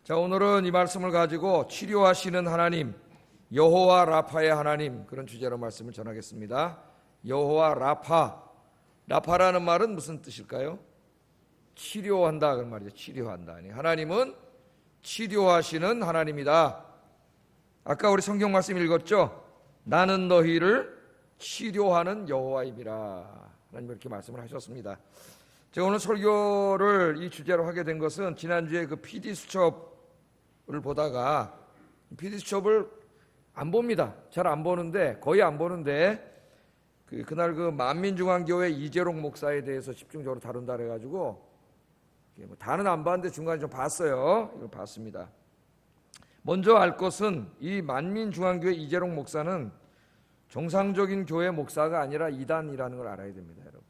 자, 오늘은 이 말씀을 가지고 치료하시는 하나님, 여호와 라파의 하나님, 그런 주제로 말씀을 전하겠습니다. 여호와 라파. 라파라는 말은 무슨 뜻일까요? 치료한다 그런 말이죠. 치료한다. 하나님은 치료하시는 하나님이다. 아까 우리 성경 말씀 읽었죠? 나는 너희를 치료하는 여호와임이라. 하나님 이렇게 말씀을 하셨습니다. 제가 오늘 설교를 이 주제로 하게 된 것은 지난주에 그 PD 수첩을 보다가, PD 수첩을 안 봅니다. 잘 안 보는데, 거의 안 보는데, 그날 그 만민중앙교회 이재록 목사에 대해서 집중적으로 다룬다 그래가지고 다는 안 봤는데 중간에 좀 봤어요. 이걸 봤습니다. 먼저 알 것은 이 만민중앙교회 이재록 목사는 정상적인 교회 목사가 아니라 이단이라는 걸 알아야 됩니다, 여러분.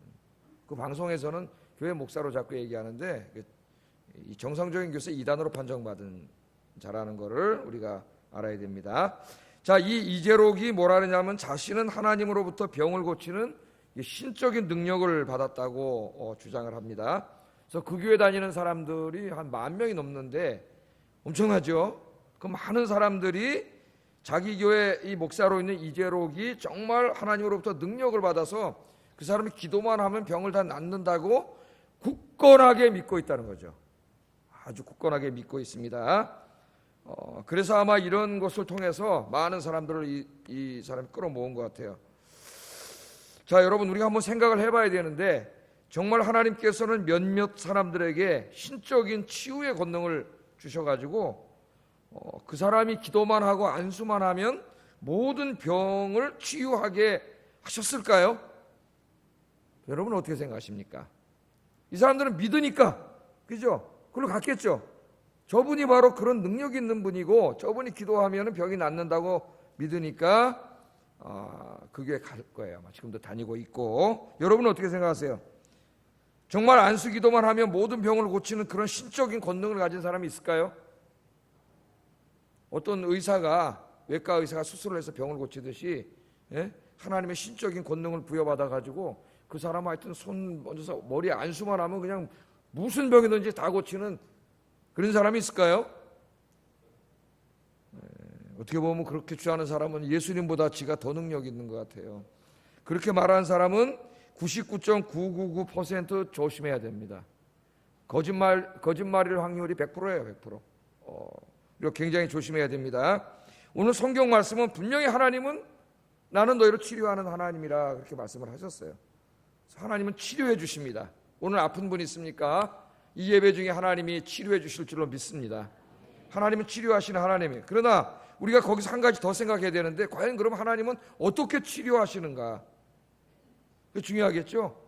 그 방송에서는 교회 목사로 자꾸 얘기하는데 이 정상적인 교회 이단으로 판정받은 자라는 것을 우리가 알아야 됩니다. 자, 이 이재록이 뭐라 그러냐면 자신은 하나님으로부터 병을 고치는 신적인 능력을 받았다고 주장을 합니다. 그래서 그 교회 다니는 사람들이 한 10,000명이 넘는데 엄청나죠? 그 많은 사람들이 자기 교회 이 목사로 있는 이재록이 정말 하나님으로부터 능력을 받아서 그 사람이 기도만 하면 병을 다 낫는다고 굳건하게 믿고 있다는 거죠. 아주 굳건하게 믿고 있습니다. 그래서 아마 이런 것을 통해서 많은 사람들을 이 사람이 끌어모은 것 같아요. 자, 여러분, 우리가 한번 생각을 해봐야 되는데 정말 하나님께서는 몇몇 사람들에게 신적인 치유의 권능을 주셔가지고 그 사람이 기도만 하고 안수만 하면 모든 병을 치유하게 하셨을까요? 여러분은 어떻게 생각하십니까? 이 사람들은 믿으니까, 그죠? 그걸로 갔겠죠? 저분이 바로 그런 능력이 있는 분이고 저분이 기도하면 병이 낫는다고 믿으니까 그 교회 갈 거예요. 아마 지금도 다니고 있고. 여러분은 어떻게 생각하세요? 정말 안수 기도만 하면 모든 병을 고치는 그런 신적인 권능을 가진 사람이 있을까요? 어떤 의사가, 외과 의사가 수술을 해서 병을 고치듯이 하나님의 신적인 권능을 부여받아가지고 그 사람 하여튼 손 얹어서 머리에 안수만 하면 그냥 무슨 병이든지 다 고치는 그런 사람이 있을까요? 어떻게 보면 그렇게 주장하는 사람은 예수님보다 지가 더 능력 있는 것 같아요. 그렇게 말하는 사람은 99.999% 조심해야 됩니다. 거짓말일 확률이 100%예요, 100%. 그리고 굉장히 조심해야 됩니다. 오늘 성경 말씀은 분명히 하나님은 나는 너희를 치료하는 하나님이라 그렇게 말씀을 하셨어요. 하나님은 치료해 주십니다. 오늘 아픈 분 있습니까? 이 예배 중에 하나님이 치료해 주실 줄로 믿습니다. 하나님은 치료하시는 하나님이에요. 그러나 우리가 거기서 한 가지 더 생각해야 되는데, 과연 그럼 하나님은 어떻게 치료하시는가? 그게 중요하겠죠?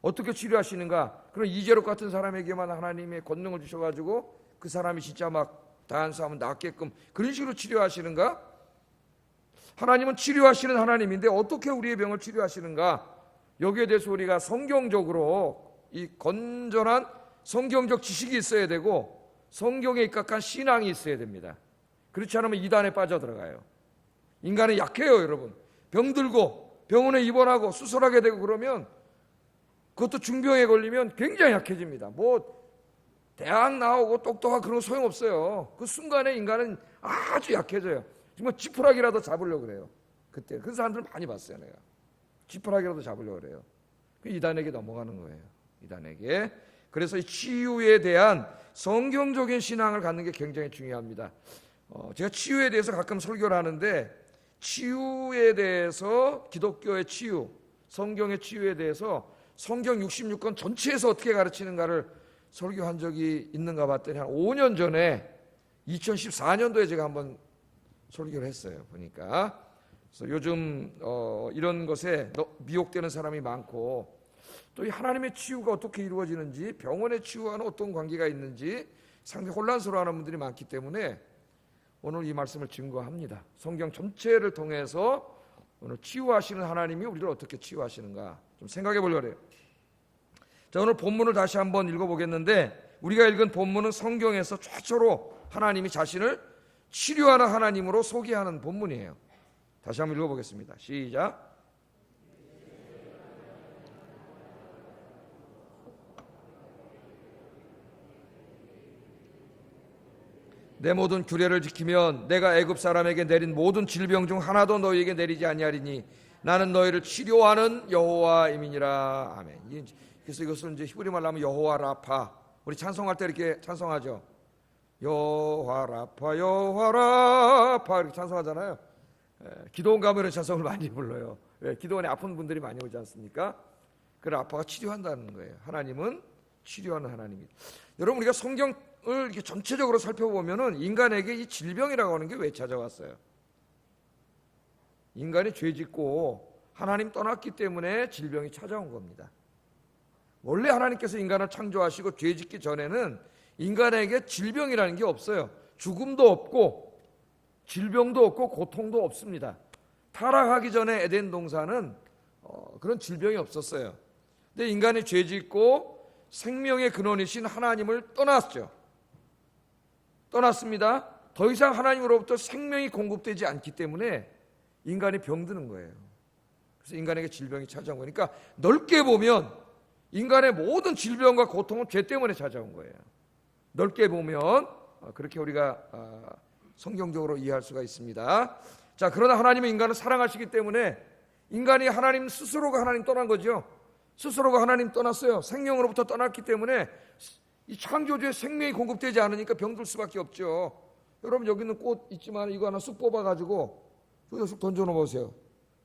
어떻게 치료하시는가? 그럼 이재록 같은 사람에게만 하나님의 권능을 주셔가지고 그 사람이 진짜 막 다한수하면 낫게끔 그런 식으로 치료하시는가? 하나님은 치료하시는 하나님인데 어떻게 우리의 병을 치료하시는가? 여기에 대해서 우리가 성경적으로 이 건전한 성경적 지식이 있어야 되고 성경에 입각한 신앙이 있어야 됩니다. 그렇지 않으면 이단에 빠져들어가요. 인간은 약해요, 여러분. 병들고 병원에 입원하고 수술하게 되고 그러면, 그것도 중병에 걸리면 굉장히 약해집니다. 뭐 대학 나오고 똑똑하고 그런 거 소용없어요. 그 순간에 인간은 아주 약해져요. 정말 지푸라기라도 잡으려고 그래요. 그때 그 사람들 많이 봤어요, 내가. 지푸라기라도 잡으려고 그래요. 이단에게 넘어가는 거예요, 이단에게. 그래서 이 치유에 대한 성경적인 신앙을 갖는 게 굉장히 중요합니다. 제가 치유에 대해서 가끔 설교를 하는데, 치유에 대해서, 기독교의 치유, 성경의 치유에 대해서 성경 66권 전체에서 어떻게 가르치는가를 설교한 적이 있는가 봤더니 한 5년 전에 2014년도에 제가 한번 설교를 했어요, 보니까. 그래서 요즘 이런 것에 미혹되는 사람이 많고, 또 이 하나님의 치유가 어떻게 이루어지는지, 병원의 치유와는 어떤 관계가 있는지 상당히 혼란스러워하는 분들이 많기 때문에 오늘 이 말씀을 증거합니다. 성경 전체를 통해서 오늘 치유하시는 하나님이 우리를 어떻게 치유하시는가 좀 생각해 보려고 해요. 자, 오늘 본문을 다시 한번 읽어보겠는데, 우리가 읽은 본문은 성경에서 최초로 하나님이 자신을 치료하는 하나님으로 소개하는 본문이에요. 다시 한번 읽어보겠습니다. 시작. 내 모든 규례를 지키면 내가 애굽 사람에게 내린 모든 질병 중 하나도 너희에게 내리지 아니하리니 나는 너희를 치료하는 여호와임이니라. 아멘. 그래서 이것을 이제 히브리 말로 하면 여호와 라파. 우리 찬송할 때 이렇게 찬송하죠. 여호와 라파 여호와 라파 이렇게 찬송하잖아요. 기도원 가면 이런 찬송을 많이 불러요. 기도원에 아픈 분들이 많이 오지 않습니까? 그 라파가 치료한다는 거예요. 하나님은 치료하는 하나님입니다. 여러분, 우리가 성경을 이렇게 전체적으로 살펴보면은 인간에게 이 질병이라고 하는 게 왜 찾아왔어요? 인간이 죄짓고 하나님 떠났기 때문에 질병이 찾아온 겁니다. 원래 하나님께서 인간을 창조하시고 죄짓기 전에는 인간에게 질병이라는 게 없어요. 죽음도 없고 질병도 없고 고통도 없습니다. 타락하기 전에 에덴 동산은 그런 질병이 없었어요. 근데 인간이 죄짓고 생명의 근원이신 하나님을 떠났죠. 떠났습니다. 더 이상 하나님으로부터 생명이 공급되지 않기 때문에 인간이 병드는 거예요. 그래서 인간에게 질병이 찾아온 거니까 넓게 보면 인간의 모든 질병과 고통은 죄 때문에 찾아온 거예요. 넓게 보면 그렇게 우리가 성경적으로 이해할 수가 있습니다. 자, 그러나 하나님은 인간을 사랑하시기 때문에 인간이 하나님 스스로가 하나님 떠난 거죠. 스스로가 하나님 떠났어요. 생명으로부터 떠났기 때문에 이 창조주의 생명이 공급되지 않으니까 병들 수밖에 없죠. 여러분, 여기 있는 꽃 있지만 이거 하나 쑥 뽑아가지고 여기다 쑥 던져놓으세요.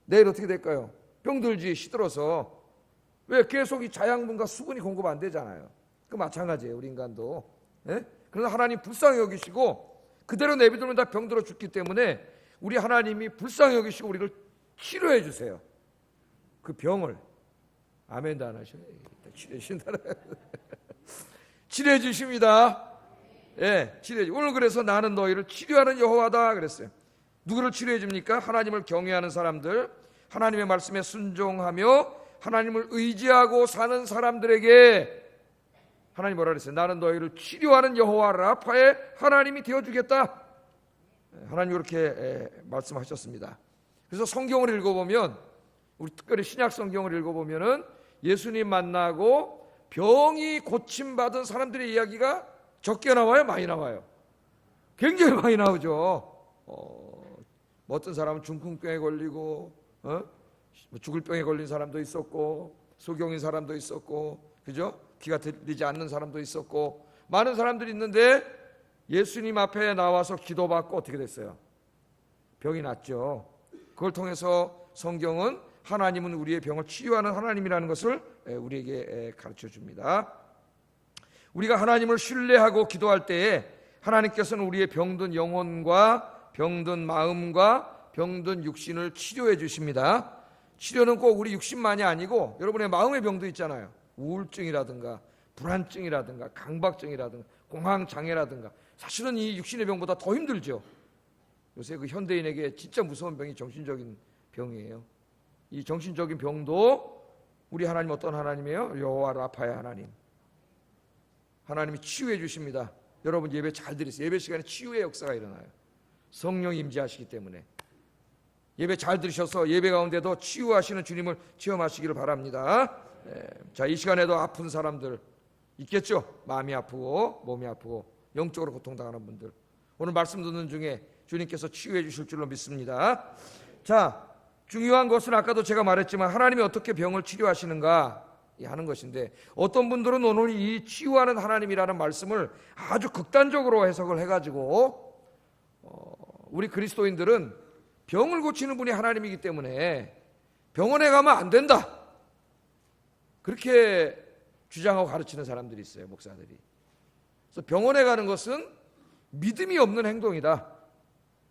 내일 어떻게 될까요? 병들지, 시들어서. 왜? 계속 이 자양분과 수분이 공급 안 되잖아요. 그 마찬가지예요, 우리 인간도. 예? 그러나 하나님 불쌍히 여기시고 그대로 내비두면 다 병들어 죽기 때문에 우리 하나님이 불쌍히 여기시고 우리를 치료해 주세요. 그 병을. 아멘도 안 하셔요. 치료해 주신다. 치료해 주십니다. 예, 치료해. 오늘 그래서 나는 너희를 치료하는 여호와다 그랬어요. 누구를 치료해 줍니까? 하나님을 경외하는 사람들, 하나님의 말씀에 순종하며 하나님을 의지하고 사는 사람들에게 하나님 뭐라 그랬어요? 나는 너희를 치료하는 여호와 라파의 하나님이 되어주겠다. 하나님 그렇게 말씀하셨습니다. 그래서 성경을 읽어보면, 우리 특별히 신약 성경을 읽어보면은 예수님 만나고 병이 고침받은 사람들의 이야기가 적게 나와요? 많이 나와요? 굉장히 많이 나오죠. 어떤 사람은 중풍병에 걸리고 죽을 병에 걸린 사람도 있었고 소경인 사람도 있었고, 그죠? 귀가 들리지 않는 사람도 있었고 많은 사람들이 있는데 예수님 앞에 나와서 기도받고 어떻게 됐어요? 병이 낫죠. 그걸 통해서 성경은 하나님은 우리의 병을 치료하는 하나님이라는 것을 우리에게 가르쳐 줍니다. 우리가 하나님을 신뢰하고 기도할 때에 하나님께서는 우리의 병든 영혼과 병든 마음과 병든 육신을 치료해 주십니다. 치료는 꼭 우리 육신만이 아니고 여러분의 마음의 병도 있잖아요. 우울증이라든가 불안증이라든가 강박증이라든가 공황장애라든가. 사실은 이 육신의 병보다 더 힘들죠. 요새 그 현대인에게 진짜 무서운 병이 정신적인 병이에요. 이 정신적인 병도 우리 하나님 어떤 하나님이에요? 여호와 라파의 하나님. 하나님이 치유해 주십니다. 여러분 예배 잘 들으세요. 예배 시간에 치유의 역사가 일어나요. 성령이 임재하시기 때문에. 예배 잘 들으셔서 예배 가운데도 치유하시는 주님을 체험하시기를 바랍니다. 자, 이 시간에도 아픈 사람들 있겠죠? 마음이 아프고 몸이 아프고 영적으로 고통당하는 분들, 오늘 말씀 듣는 중에 주님께서 치유해 주실 줄로 믿습니다. 자, 중요한 것은 아까도 제가 말했지만 하나님이 어떻게 병을 치료하시는가 하는 것인데, 어떤 분들은 오늘 이 치유하는 하나님이라는 말씀을 아주 극단적으로 해석을 해가지고 우리 그리스도인들은 병을 고치는 분이 하나님이기 때문에 병원에 가면 안 된다, 그렇게 주장하고 가르치는 사람들이 있어요, 목사들이. 그래서 병원에 가는 것은 믿음이 없는 행동이다.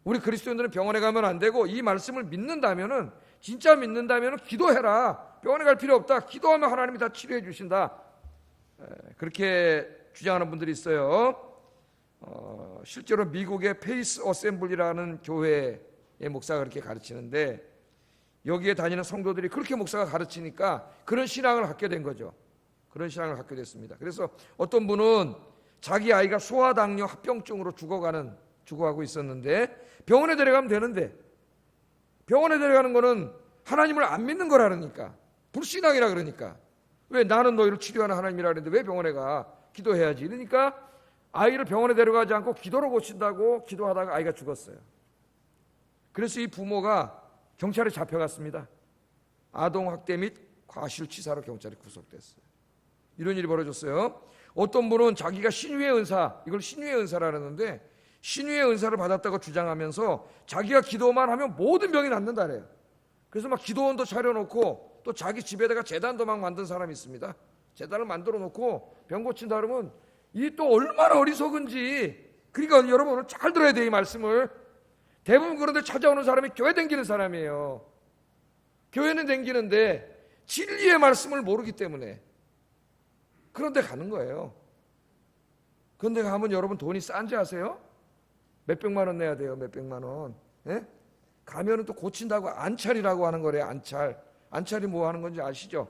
우리 그리스도인들은 병원에 가면 안 되고, 이 말씀을 믿는다면은, 진짜 믿는다면은 기도해라. 병원에 갈 필요 없다. 기도하면 하나님이 다 치료해 주신다. 그렇게 주장하는 분들이 있어요. 실제로 미국의 페이스 어셈블리라는 교회의 목사가 그렇게 가르치는데, 여기에 다니는 성도들이 그렇게 목사가 가르치니까 그런 신앙을 갖게 된 거죠. 그런 신앙을 갖게 됐습니다. 그래서 어떤 분은 자기 아이가 소아당뇨 합병증으로 죽어가고 있었는데 병원에 데려가면 되는데, 병원에 데려가는 거는 하나님을 안 믿는 거라니까, 불신앙이라 그러니까, 왜 나는 너희를 치료하는 하나님이라 그랬는데 왜 병원에 가? 기도해야지. 그러니까 아이를 병원에 데려가지 않고 기도로 고친다고 기도하다가 아이가 죽었어요. 그래서 이 부모가 경찰에 잡혀갔습니다. 아동학대 및 과실치사로 경찰에 구속됐어요. 이런 일이 벌어졌어요. 어떤 분은 자기가 신유의 은사, 이걸 신유의 은사라 그러는데 신유의 은사를 받았다고 주장하면서 자기가 기도만 하면 모든 병이 낫는다 그래요. 그래서 막 기도원도 차려놓고 또 자기 집에다가 재단도 막 만든 사람이 있습니다. 재단을 만들어 놓고 병 고친다 그러면 이 또 얼마나 어리석은지. 그러니까 여러분 오늘 잘 들어야 돼, 이 말씀을. 대부분 그런데 찾아오는 사람이 교회 댕기는 사람이에요. 교회는 댕기는데 진리의 말씀을 모르기 때문에 그런데 가는 거예요. 그런데 가면 여러분 돈이 싼지 아세요? 몇백만 원 내야 돼요. 몇백만 원. 예? 가면은 또 고친다고 안찰이라고 하는 거래요. 안찰이 뭐 하는 건지 아시죠?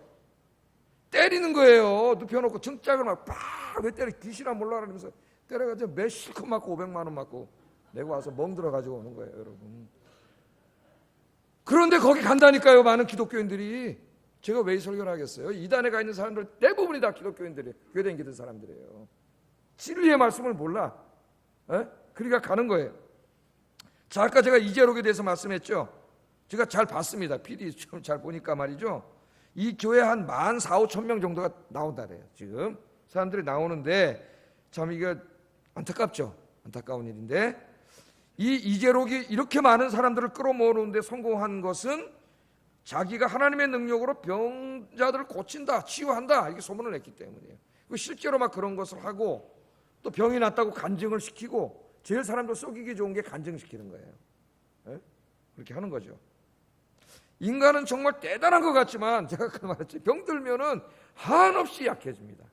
때리는 거예요. 눕혀놓고 등짝을 막 왜 때려, 귀신아 몰라 그러면서 때려가지고 몇 실컷 맞고 500만 원 맞고 내고 와서 멍들어 가지고 오는 거예요, 여러분. 그런데 거기 간다니까요, 많은 기독교인들이. 제가 왜 설교를 하겠어요? 이단에 가 있는 사람들 대부분이 다 기독교인들이에요. 교회 다니는 사람들이에요. 진리의 말씀을 몰라. 에? 그러니까 가는 거예요. 자, 아까 제가 이재록에 대해서 말씀했죠. 제가 잘 봤습니다. PD 좀 잘 보니까 말이죠. 이 교회 한 14,000~15,000명 정도가 나온다래요. 지금 사람들이 나오는데 참 이게 안타깝죠. 안타까운 일인데 이 이재록이 이렇게 많은 사람들을 끌어모으는데 성공한 것은 자기가 하나님의 능력으로 병자들을 고친다, 치유한다, 이렇게 소문을 냈기 때문이에요. 실제로 막 그런 것을 하고 또 병이 났다고 간증을 시키고 제일 사람들 속이기 좋은 게 간증시키는 거예요. 네? 그렇게 하는 거죠. 인간은 정말 대단한 것 같지만 제가 그 말했지, 병들면은 한없이 약해집니다.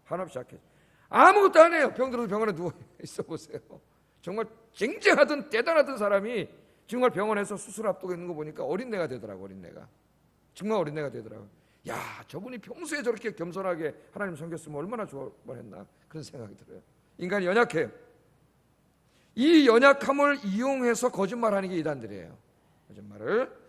한없이 약해져. 아무것도 안 해요. 병들어도 병원에 누워 있어 보세요. 정말 쟁쟁하던 대단하던 사람이 정말 병원에서 수술 앞두고 있는 거 보니까 어린애가 되더라고. 어린애가 정말 어린애가 되더라고. 야, 저분이 평소에 저렇게 겸손하게 하나님 섬겼으면 얼마나 좋을 뻔했나, 그런 생각이 들어요. 인간이 연약해요. 이 연약함을 이용해서 거짓말하는 게 이단들이에요. 거짓말을.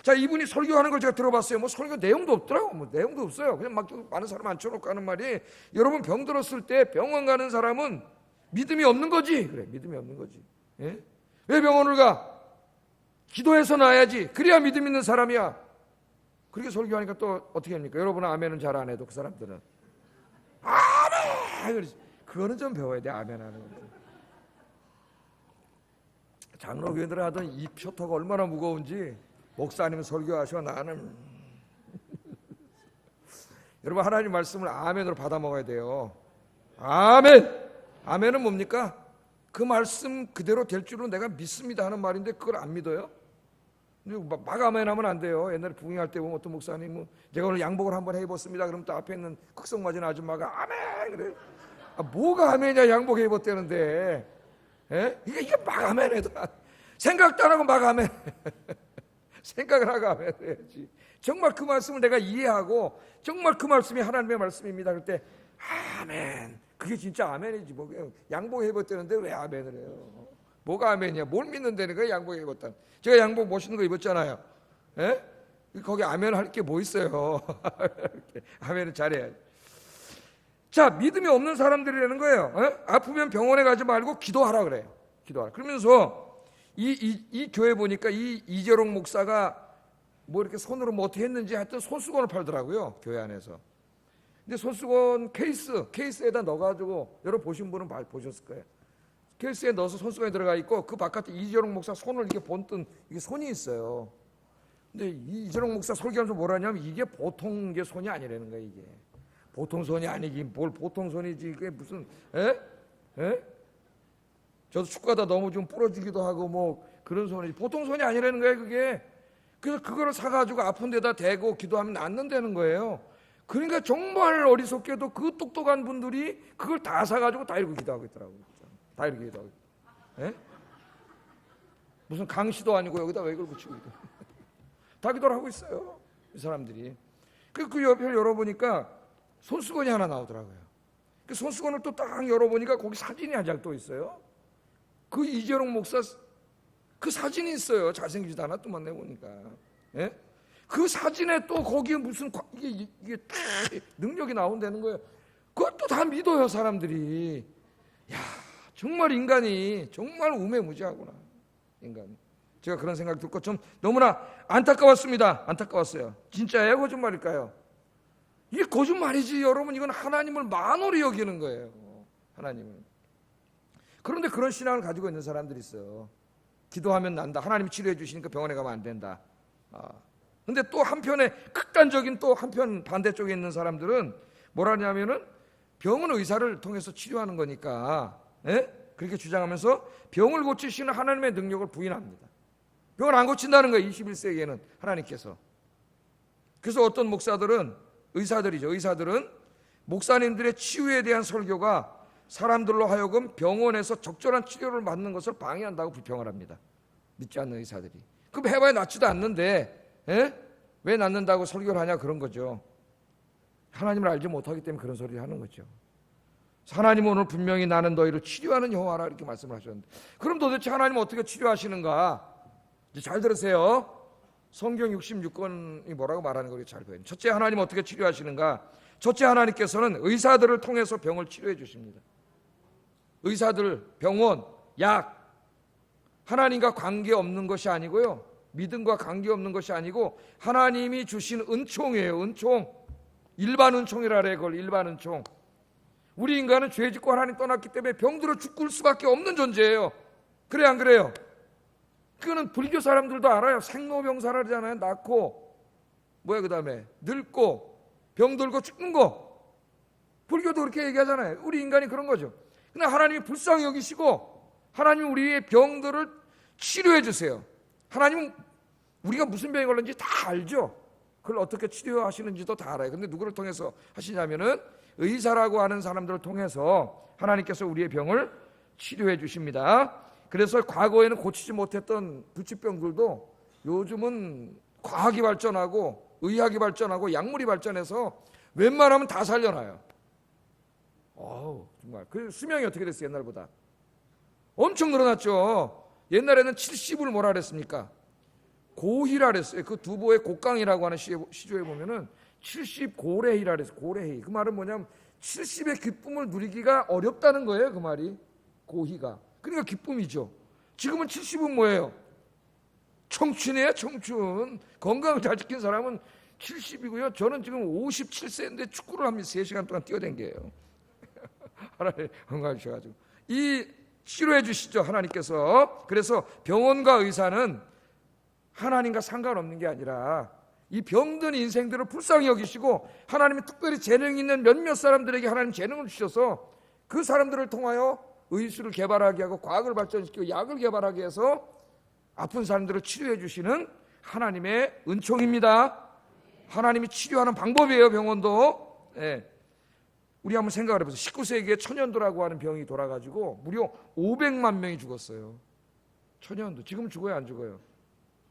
자, 이분이 설교하는 걸 제가 들어봤어요. 뭐 설교 내용도 없더라고. 뭐 내용도 없어요. 그냥 막 많은 사람 앉혀놓고 하는 말이, 여러분 병 들었을 때 병원 가는 사람은 믿음이 없는 거지. 그래, 믿음이 없는 거지. 예? 왜 병원을 가? 기도해서 나야지. 그래야 믿음 있는 사람이야. 그렇게 설교하니까 또 어떻게 합니까? 여러분은 아멘은 잘 안 해도 그 사람들은 아멘! 그거는 좀 배워야 돼, 아멘 하는 거. 장로교인들은 하던 이 표토가 얼마나 무거운지 목사님 설교하셔. 나는 여러분 하나님 말씀을 아멘으로 받아 먹어야 돼요. 아멘. 아멘은 뭡니까? 그 말씀 그대로 될 줄은 내가 믿습니다 하는 말인데 그걸 안 믿어요? 막 아멘하면 안 돼요. 옛날에 부흥할 때 보면 어떤 목사님은 제가 오늘 양복을 한번 해입었습니다. 그럼 또 앞에 있는 극성 맞은 아줌마가 아멘 그래. 뭐가 아멘이야, 양복 해입었대는데. 예? 이게 막 아멘해도 생각도 안 하고 막 아멘. 생각을 하고 아멘 해야지. 정말 그 말씀을 내가 이해하고 정말 그 말씀이 하나님의 말씀입니다. 그럴 때 아멘. 그게 진짜 아멘이지. 뭐 양복 입었다는데 왜 아멘을 해요? 뭐가 아멘이야? 뭘 믿는다는 거야, 양복 입었다. 제가 양복 멋있는 거 입었잖아요. 예? 거기 아멘 할 게 뭐 있어요? 아멘은 잘해야지. 자, 믿음이 없는 사람들이라는 거예요. 예? 아프면 병원에 가지 말고 기도하라 그래요. 기도하라. 그러면서 이 교회 보니까 이 이재록 목사가 뭐 이렇게 손으로 뭐 어떻게 했는지 하여튼 손수건을 팔더라고요, 교회 안에서. 근데 손수건 케이스에다 넣어가지고, 여러분 보신 분은 보셨을 거예요. 케이스에 넣어서 손수건에 들어가 있고 그 바깥에 이재록 목사 손을 이렇게 본뜬 이게 손이 있어요. 근데 이재록 목사 설교하면서 뭐라냐면 이게 보통 게 손이 아니라는 거예요. 이게 보통 손이 아니긴 뭘 보통 손이지. 그게 무슨 저도 축구하다 너무 좀 부러지기도 하고 뭐 그런 손이지 보통 손이 아니라는 거예요, 그게. 그래서 그거를 사가지고 아픈 데다 대고 기도하면 낫는다는 거예요. 그러니까 정말 어리석게도 그 똑똑한 분들이 그걸 다 사가지고 다 이러고 기도하고 있더라고요. 다 이렇게 기도하고 있어요. 무슨 강시도 아니고 여기다 왜 이걸 붙이고 있어요. 다 기도를 하고 있어요, 이 사람들이. 그 옆에 열어보니까 손수건이 하나 나오더라고요. 그 손수건을 또 딱 열어보니까 거기 사진이 한 장 또 있어요. 그 이재록 목사 그 사진이 있어요. 잘생기지도 않았더만 내보니까. 예? 그 사진에 또 거기에 무슨 이게 능력이 나온다는 거예요. 그것도 다 믿어요, 사람들이. 야, 정말 인간이 정말 우매무지하구나. 인간. 제가 그런 생각 듣고 좀 너무나 안타까웠습니다. 안타까웠어요. 진짜예요? 거짓말일까요? 이게 거짓말이지 여러분. 이건 하나님을 만홀히 여기는 거예요. 하나님을. 그런데 그런 신앙을 가지고 있는 사람들이 있어요. 기도하면 난다. 하나님이 치료해 주시니까 병원에 가면 안 된다. 근데 또 한편에 극단적인 또 한편 반대쪽에 있는 사람들은 뭐라냐면은 병은 의사를 통해서 치료하는 거니까, 예? 그렇게 주장하면서 병을 고치시는 하나님의 능력을 부인합니다. 병을 안 고친다는 거예요. 21세기에는 하나님께서. 그래서 어떤 목사들은, 의사들은 목사님들의 치유에 대한 설교가 사람들로 하여금 병원에서 적절한 치료를 받는 것을 방해한다고 불평을 합니다. 믿지 않는 의사들이. 그럼 해봐야 낫지도 않는데, 예? 왜 낫는다고 설교를 하냐, 그런 거죠. 하나님을 알지 못하기 때문에 그런 소리를 하는 거죠. 하나님은 오늘 분명히 나는 너희를 치료하는 여호와라 이렇게 말씀을 하셨는데, 그럼 도대체 하나님은 어떻게 치료하시는가? 이제 잘 들으세요. 성경 66권이 뭐라고 말하는 거 잘 보여요. 첫째, 하나님은 어떻게 치료하시는가? 첫째, 하나님께서는 의사들을 통해서 병을 치료해 주십니다. 의사들, 병원, 약, 하나님과 관계없는 것이 아니고요, 믿음과 관계없는 것이 아니고 하나님이 주신 은총이에요. 은총. 일반 은총이라 그래요. 그걸 일반 은총. 우리 인간은 죄 짓고 하나님 떠났기 때문에 병들어 죽을 수밖에 없는 존재예요. 그래 안 그래요? 그거는 불교 사람들도 알아요. 생로병사라잖아요. 낳고 그 다음에 늙고 병들고 죽는 거. 불교도 그렇게 얘기하잖아요. 우리 인간이 그런 거죠. 근데 하나님이 불쌍히 여기시고 하나님이 우리의 병들을 치료해 주세요. 하나님은 우리가 무슨 병이 걸렸는지 다 알죠. 그걸 어떻게 치료하시는지도 다 알아요. 근데 누구를 통해서 하시냐면은 의사라고 하는 사람들을 통해서 하나님께서 우리의 병을 치료해 주십니다. 그래서 과거에는 고치지 못했던 불치병들도 요즘은 과학이 발전하고 의학이 발전하고 약물이 발전해서 웬만하면 다 살려놔요. 정말. 그 수명이 어떻게 됐어요? 옛날보다 엄청 늘어났죠. 옛날에는 70을 뭐라 그랬습니까? 고희라 그랬어요. 그 두보의 곡강이라고 하는 시조에 보면은 70고래희라 그랬어요. 고래희. 그 말은 뭐냐면 70의 기쁨을 누리기가 어렵다는 거예요. 그 말이. 고희가. 그러니까 기쁨이죠. 지금은 70은 뭐예요? 청춘이에요. 청춘. 건강을 잘 지킨 사람은 70이고요. 저는 지금 57세인데 축구를 합니다. 3시간 동안 뛰어댕겨요. 하나님 건강을 주셔가지고. 이 치료해 주시죠. 하나님께서. 그래서 병원과 의사는 하나님과 상관없는 게 아니라 이 병든 인생들을 불쌍히 여기시고 하나님이 특별히 재능 있는 몇몇 사람들에게 하나님 재능을 주셔서 그 사람들을 통하여 의술을 개발하게 하고 과학을 발전시키고 약을 개발하게 해서 아픈 사람들을 치료해 주시는 하나님의 은총입니다. 하나님이 치료하는 방법이에요. 병원도. 네. 우리 한번 생각을 해보세요. 19세기에 천연도라고 하는 병이 돌아가지고 무려 500만 명이 죽었어요. 천연도. 지금은 죽어요, 안 죽어요?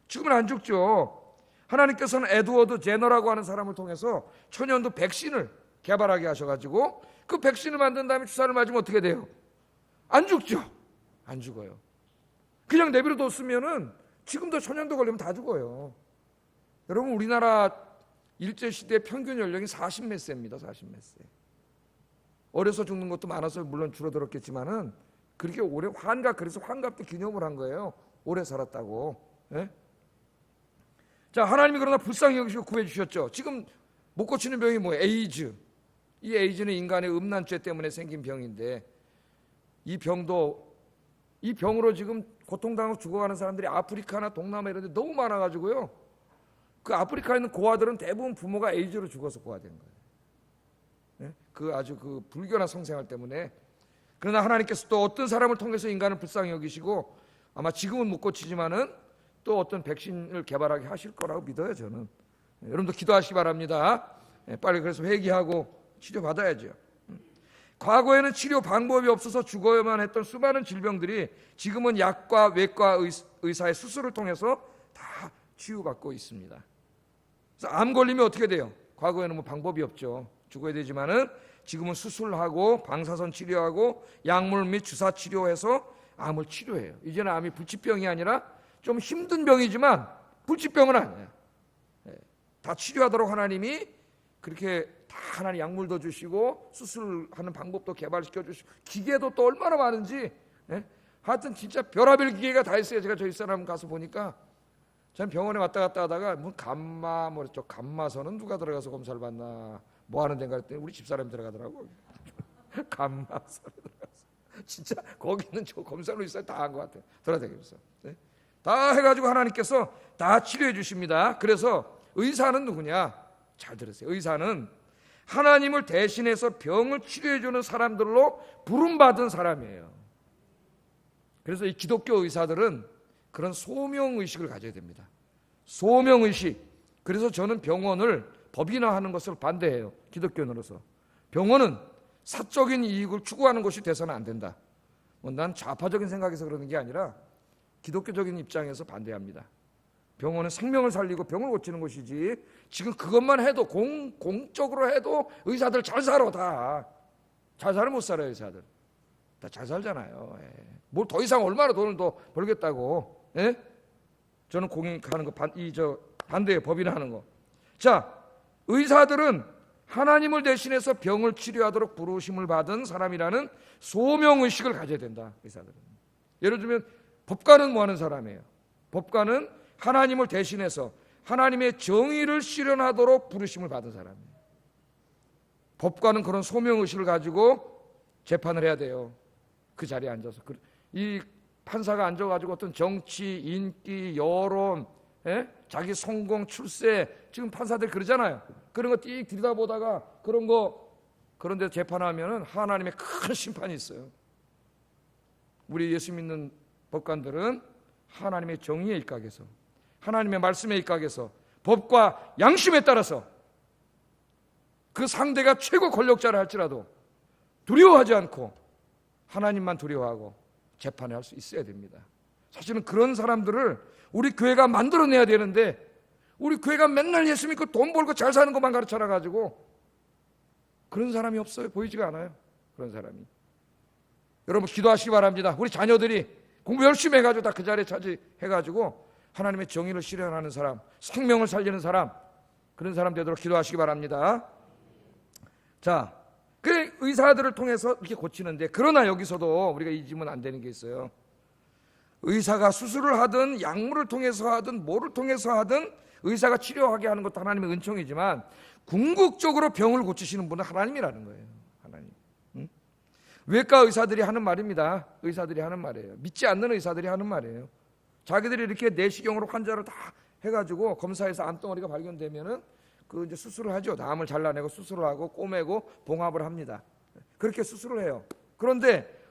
지금은 안 죽죠. 하나님께서는 에드워드 제너라고 하는 사람을 통해서 천연도 백신을 개발하게 하셔가지고 그 백신을 만든 다음에 주사를 맞으면 어떻게 돼요? 안 죽죠. 안 죽어요. 그냥 내버려 뒀으면은 지금도 천연도 걸리면 다 죽어요. 여러분, 우리나라 일제시대 평균 연령이 40 몇 세입니다. 40 몇 세. 어려서 죽는 것도 많아서 물론 줄어들었겠지만은 그렇게 오래 그래서 환갑 때 기념을 한 거예요. 오래 살았다고. 예? 자, 하나님이 그러나 불쌍히 여기시고 구해 주셨죠. 지금 못 고치는 병이 뭐예요? 에이즈. 이 에이즈는 인간의 음란죄 때문에 생긴 병인데 이 병으로 지금 고통당하고 죽어가는 사람들이 아프리카나 동남아 이런 데 너무 많아가지고요. 그 아프리카에 있는 고아들은 대부분 부모가 에이즈로 죽어서 고아된 거예요. 네? 그 불교나 성생활 때문에. 그러나 하나님께서 또 어떤 사람을 통해서 인간을 불쌍히 여기시고 아마 지금은 못 고치지만은 또 어떤 백신을 개발하게 하실 거라고 믿어요. 저는. 여러분도 기도하시기 바랍니다. 빨리 그래서 회개하고 치료받아야죠. 과거에는 치료 방법이 없어서 죽어야만 했던 수많은 질병들이 지금은 약과 외과 의사의 수술을 통해서 다 치유받고 있습니다. 그래서 암 걸리면 어떻게 돼요? 과거에는 뭐 방법이 없죠. 죽어야 되지만은 지금은 수술하고 방사선 치료하고 약물 및 주사 치료해서 암을 치료해요. 이제는 암이 불치병이 아니라 좀 힘든 병이지만 불치병은 아니에요. 다 치료하도록 하나님이 그렇게 다 하나님 약물도 주시고 수술하는 방법도 개발시켜 주시고 기계도 또 얼마나 많은지, 예? 하여튼 진짜 별의별 기계가 다 있어요. 제가 저희 사람 가서 보니까 전 병원에 왔다 갔다 하다가 뭐 감마 저 감마선은 누가 들어가서 검사를 받나 뭐 하는 데인가 했더니 우리 집사람이 들어가더라고. 감마선에 들어가서 진짜 거기는 저 검사로 있어야 다 한 것 같아요. 돌아다니면서, 네? 다 해가지고 하나님께서 다 치료해 주십니다. 그래서 의사는 누구냐? 잘 들으세요. 의사는 하나님을 대신해서 병을 치료해 주는 사람들로 부름받은 사람이에요. 그래서 이 기독교 의사들은 그런 소명의식을 가져야 됩니다. 소명의식. 그래서 저는 병원을 법인화하는 것을 반대해요. 기독교인으로서. 병원은 사적인 이익을 추구하는 것이 돼서는 안 된다. 난 좌파적인 생각에서 그러는 게 아니라 기독교적인 입장에서 반대합니다. 병원은 생명을 살리고 병을 고치는 것이지 지금 그것만 해도 공적으로 해도 의사들 잘 살아. 다 잘 살아 못 살아요. 의사들 다 잘 살잖아요. 뭘 더 이상 얼마나 돈을 더 벌겠다고. 예? 저는 공익하는 거 반대예요. 법인화하는 거. 자, 의사들은 하나님을 대신해서 병을 치료하도록 부르심을 받은 사람이라는 소명의식을 가져야 된다. 의사들은. 예를 들면 법관은 뭐 하는 사람이에요? 법관은 하나님을 대신해서 하나님의 정의를 실현하도록 부르심을 받은 사람이에요. 법관은 그런 소명의식을 가지고 재판을 해야 돼요. 그 자리에 앉아서. 이 판사가 앉아가지고 어떤 정치, 인기, 여론, 자기 성공, 출세, 지금 판사들 그러잖아요. 그런 거 띡 들여다보다가 그런 데 재판하면은 하나님의 큰 심판이 있어요. 우리 예수 믿는 법관들은 하나님의 정의에 입각해서, 하나님의 말씀에 입각해서, 법과 양심에 따라서 그 상대가 최고 권력자라 할지라도 두려워하지 않고 하나님만 두려워하고 재판을 할 수 있어야 됩니다. 사실은 그런 사람들을 우리 교회가 만들어내야 되는데 우리 교회가 맨날 예수 믿고 돈 벌고 잘 사는 것만 가르쳐놔가지고 그런 사람이 없어요. 보이지가 않아요. 그런 사람이. 여러분 기도하시기 바랍니다. 우리 자녀들이 공부 열심히 해가지고 다 그 자리에 차지해가지고 하나님의 정의를 실현하는 사람, 생명을 살리는 사람, 그런 사람 되도록 기도하시기 바랍니다. 자, 그 의사들을 통해서 이렇게 고치는데, 그러나 여기서도 우리가 잊으면 안 되는 게 있어요. 의사가 수술을 하든 약물을 통해서 하든 뭐를 통해서 하든 의사가 치료하게 하는 것도 하나님의 은총이지만 궁극적으로 병을 고치시는 분은 하나님이라는 거예요. 하나님. 외과 의사들이 하는 말입니다. 의사들이 하는 말이에요. 믿지 않는 의사들이 하는 말이에요. 자기들이 이렇게 내시경으로 환자를 다 해가지고 검사해서 암덩어리가 발견되면은 그 이제 수술을 하죠. 암을 잘라내고 수술을 하고 꼬매고 봉합을 합니다. 그렇게 수술을 해요. 그런데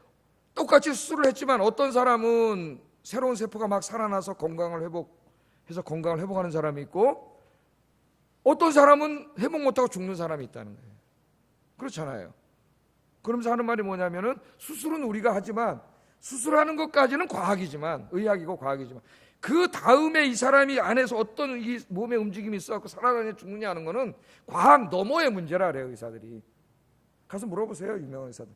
똑같이 수술을 했지만 어떤 사람은 새로운 세포가 막 살아나서 건강을 회복하는 사람이 있고, 어떤 사람은 회복 못하고 죽는 사람이 있다는 거예요. 그렇잖아요. 그러면서 하는 말이 뭐냐면은 수술은 우리가 하지만, 수술하는 것까지는 과학이지만, 의학이고 과학이지만, 그 다음에 이 사람이 안에서 어떤 이 몸의 움직임이 있어갖고 살아나냐 죽느냐 하는 거는 과학 너머의 문제라 그래요. 의사들이 가서 물어보세요. 유명한 의사들.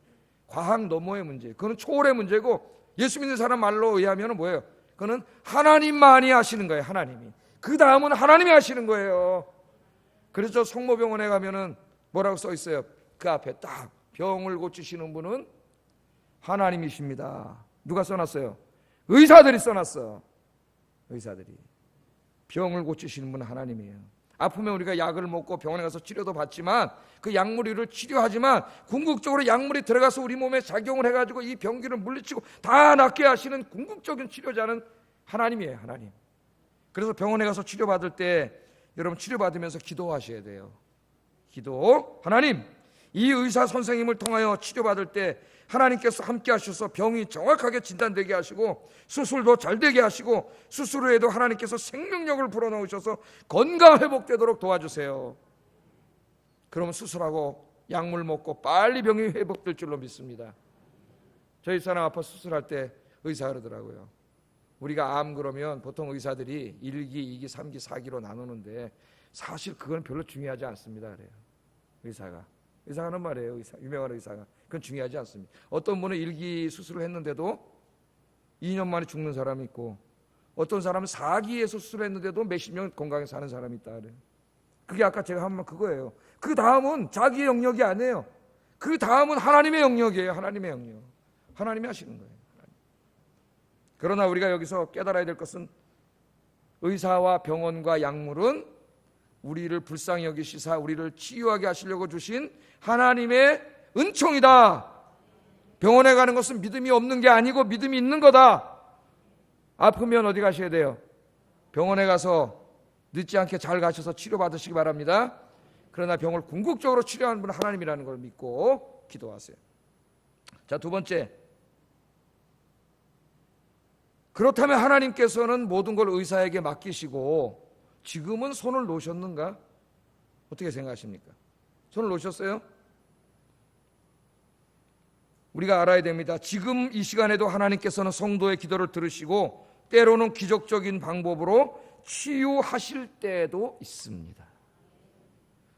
과학 너머의 문제, 그거는 초월의 문제고, 예수 믿는 사람 말로 의하면 뭐예요? 그거는 하나님만이 하시는 거예요. 하나님이. 그 다음은 하나님이 하시는 거예요. 그래서 성모병원에 가면은 뭐라고 써 있어요? 그 앞에 딱 병을 고치시는 분은 하나님이십니다. 누가 써놨어요? 의사들이 써놨어. 의사들이. 병을 고치시는 분은 하나님이에요. 아프면 우리가 약을 먹고 병원에 가서 치료도 받지만 그 약물을 치료하지만 궁극적으로 약물이 들어가서 우리 몸에 작용을 해가지고 이 병기를 물리치고 다 낫게 하시는 궁극적인 치료자는 하나님이에요. 하나님. 그래서 병원에 가서 치료받을 때 여러분 치료받으면서 기도하셔야 돼요. 기도. 하나님, 이 의사 선생님을 통하여 치료받을 때 하나님께서 함께 하셔서 병이 정확하게 진단되게 하시고 수술도 잘 되게 하시고 수술 후에도 하나님께서 생명력을 불어넣으셔서 건강 회복되도록 도와주세요. 그러면 수술하고 약물 먹고 빨리 병이 회복될 줄로 믿습니다. 저희 사람 아파 수술할 때 의사가 그러더라고요. 우리가 암 그러면 보통 의사들이 1기, 2기, 3기, 4기로 나누는데 사실 그건 별로 중요하지 않습니다. 그래요. 의사가 하는 말이에요. 유명한 의사가. 그건 중요하지 않습니다. 어떤 분은 1기 수술을 했는데도 2년 만에 죽는 사람이 있고, 어떤 사람은 4기에서 수술을 했는데도 몇십 년 건강하게 사는 사람이 있다 그래요. 그게 아까 제가 한 말 그거예요. 그 다음은 자기의 영역이 아니에요. 그 다음은 하나님의 영역이에요. 하나님의 영역. 하나님이 하시는 거예요. 그러나 우리가 여기서 깨달아야 될 것은 의사와 병원과 약물은 우리를 불쌍히 여기시사 우리를 치유하게 하시려고 주신 하나님의 은총이다. 병원에 가는 것은 믿음이 없는 게 아니고 믿음이 있는 거다. 아프면 어디 가셔야 돼요? 병원에 가서 늦지 않게 잘 가셔서 치료받으시기 바랍니다. 그러나 병을 궁극적으로 치료하는 분은 하나님이라는 걸 믿고 기도하세요. 자, 두 번째, 그렇다면 하나님께서는 모든 걸 의사에게 맡기시고 지금은 손을 놓으셨는가? 어떻게 생각하십니까? 손을 놓으셨어요? 우리가 알아야 됩니다. 지금 이 시간에도 하나님께서는 성도의 기도를 들으시고 때로는 기적적인 방법으로 치유하실 때도 있습니다.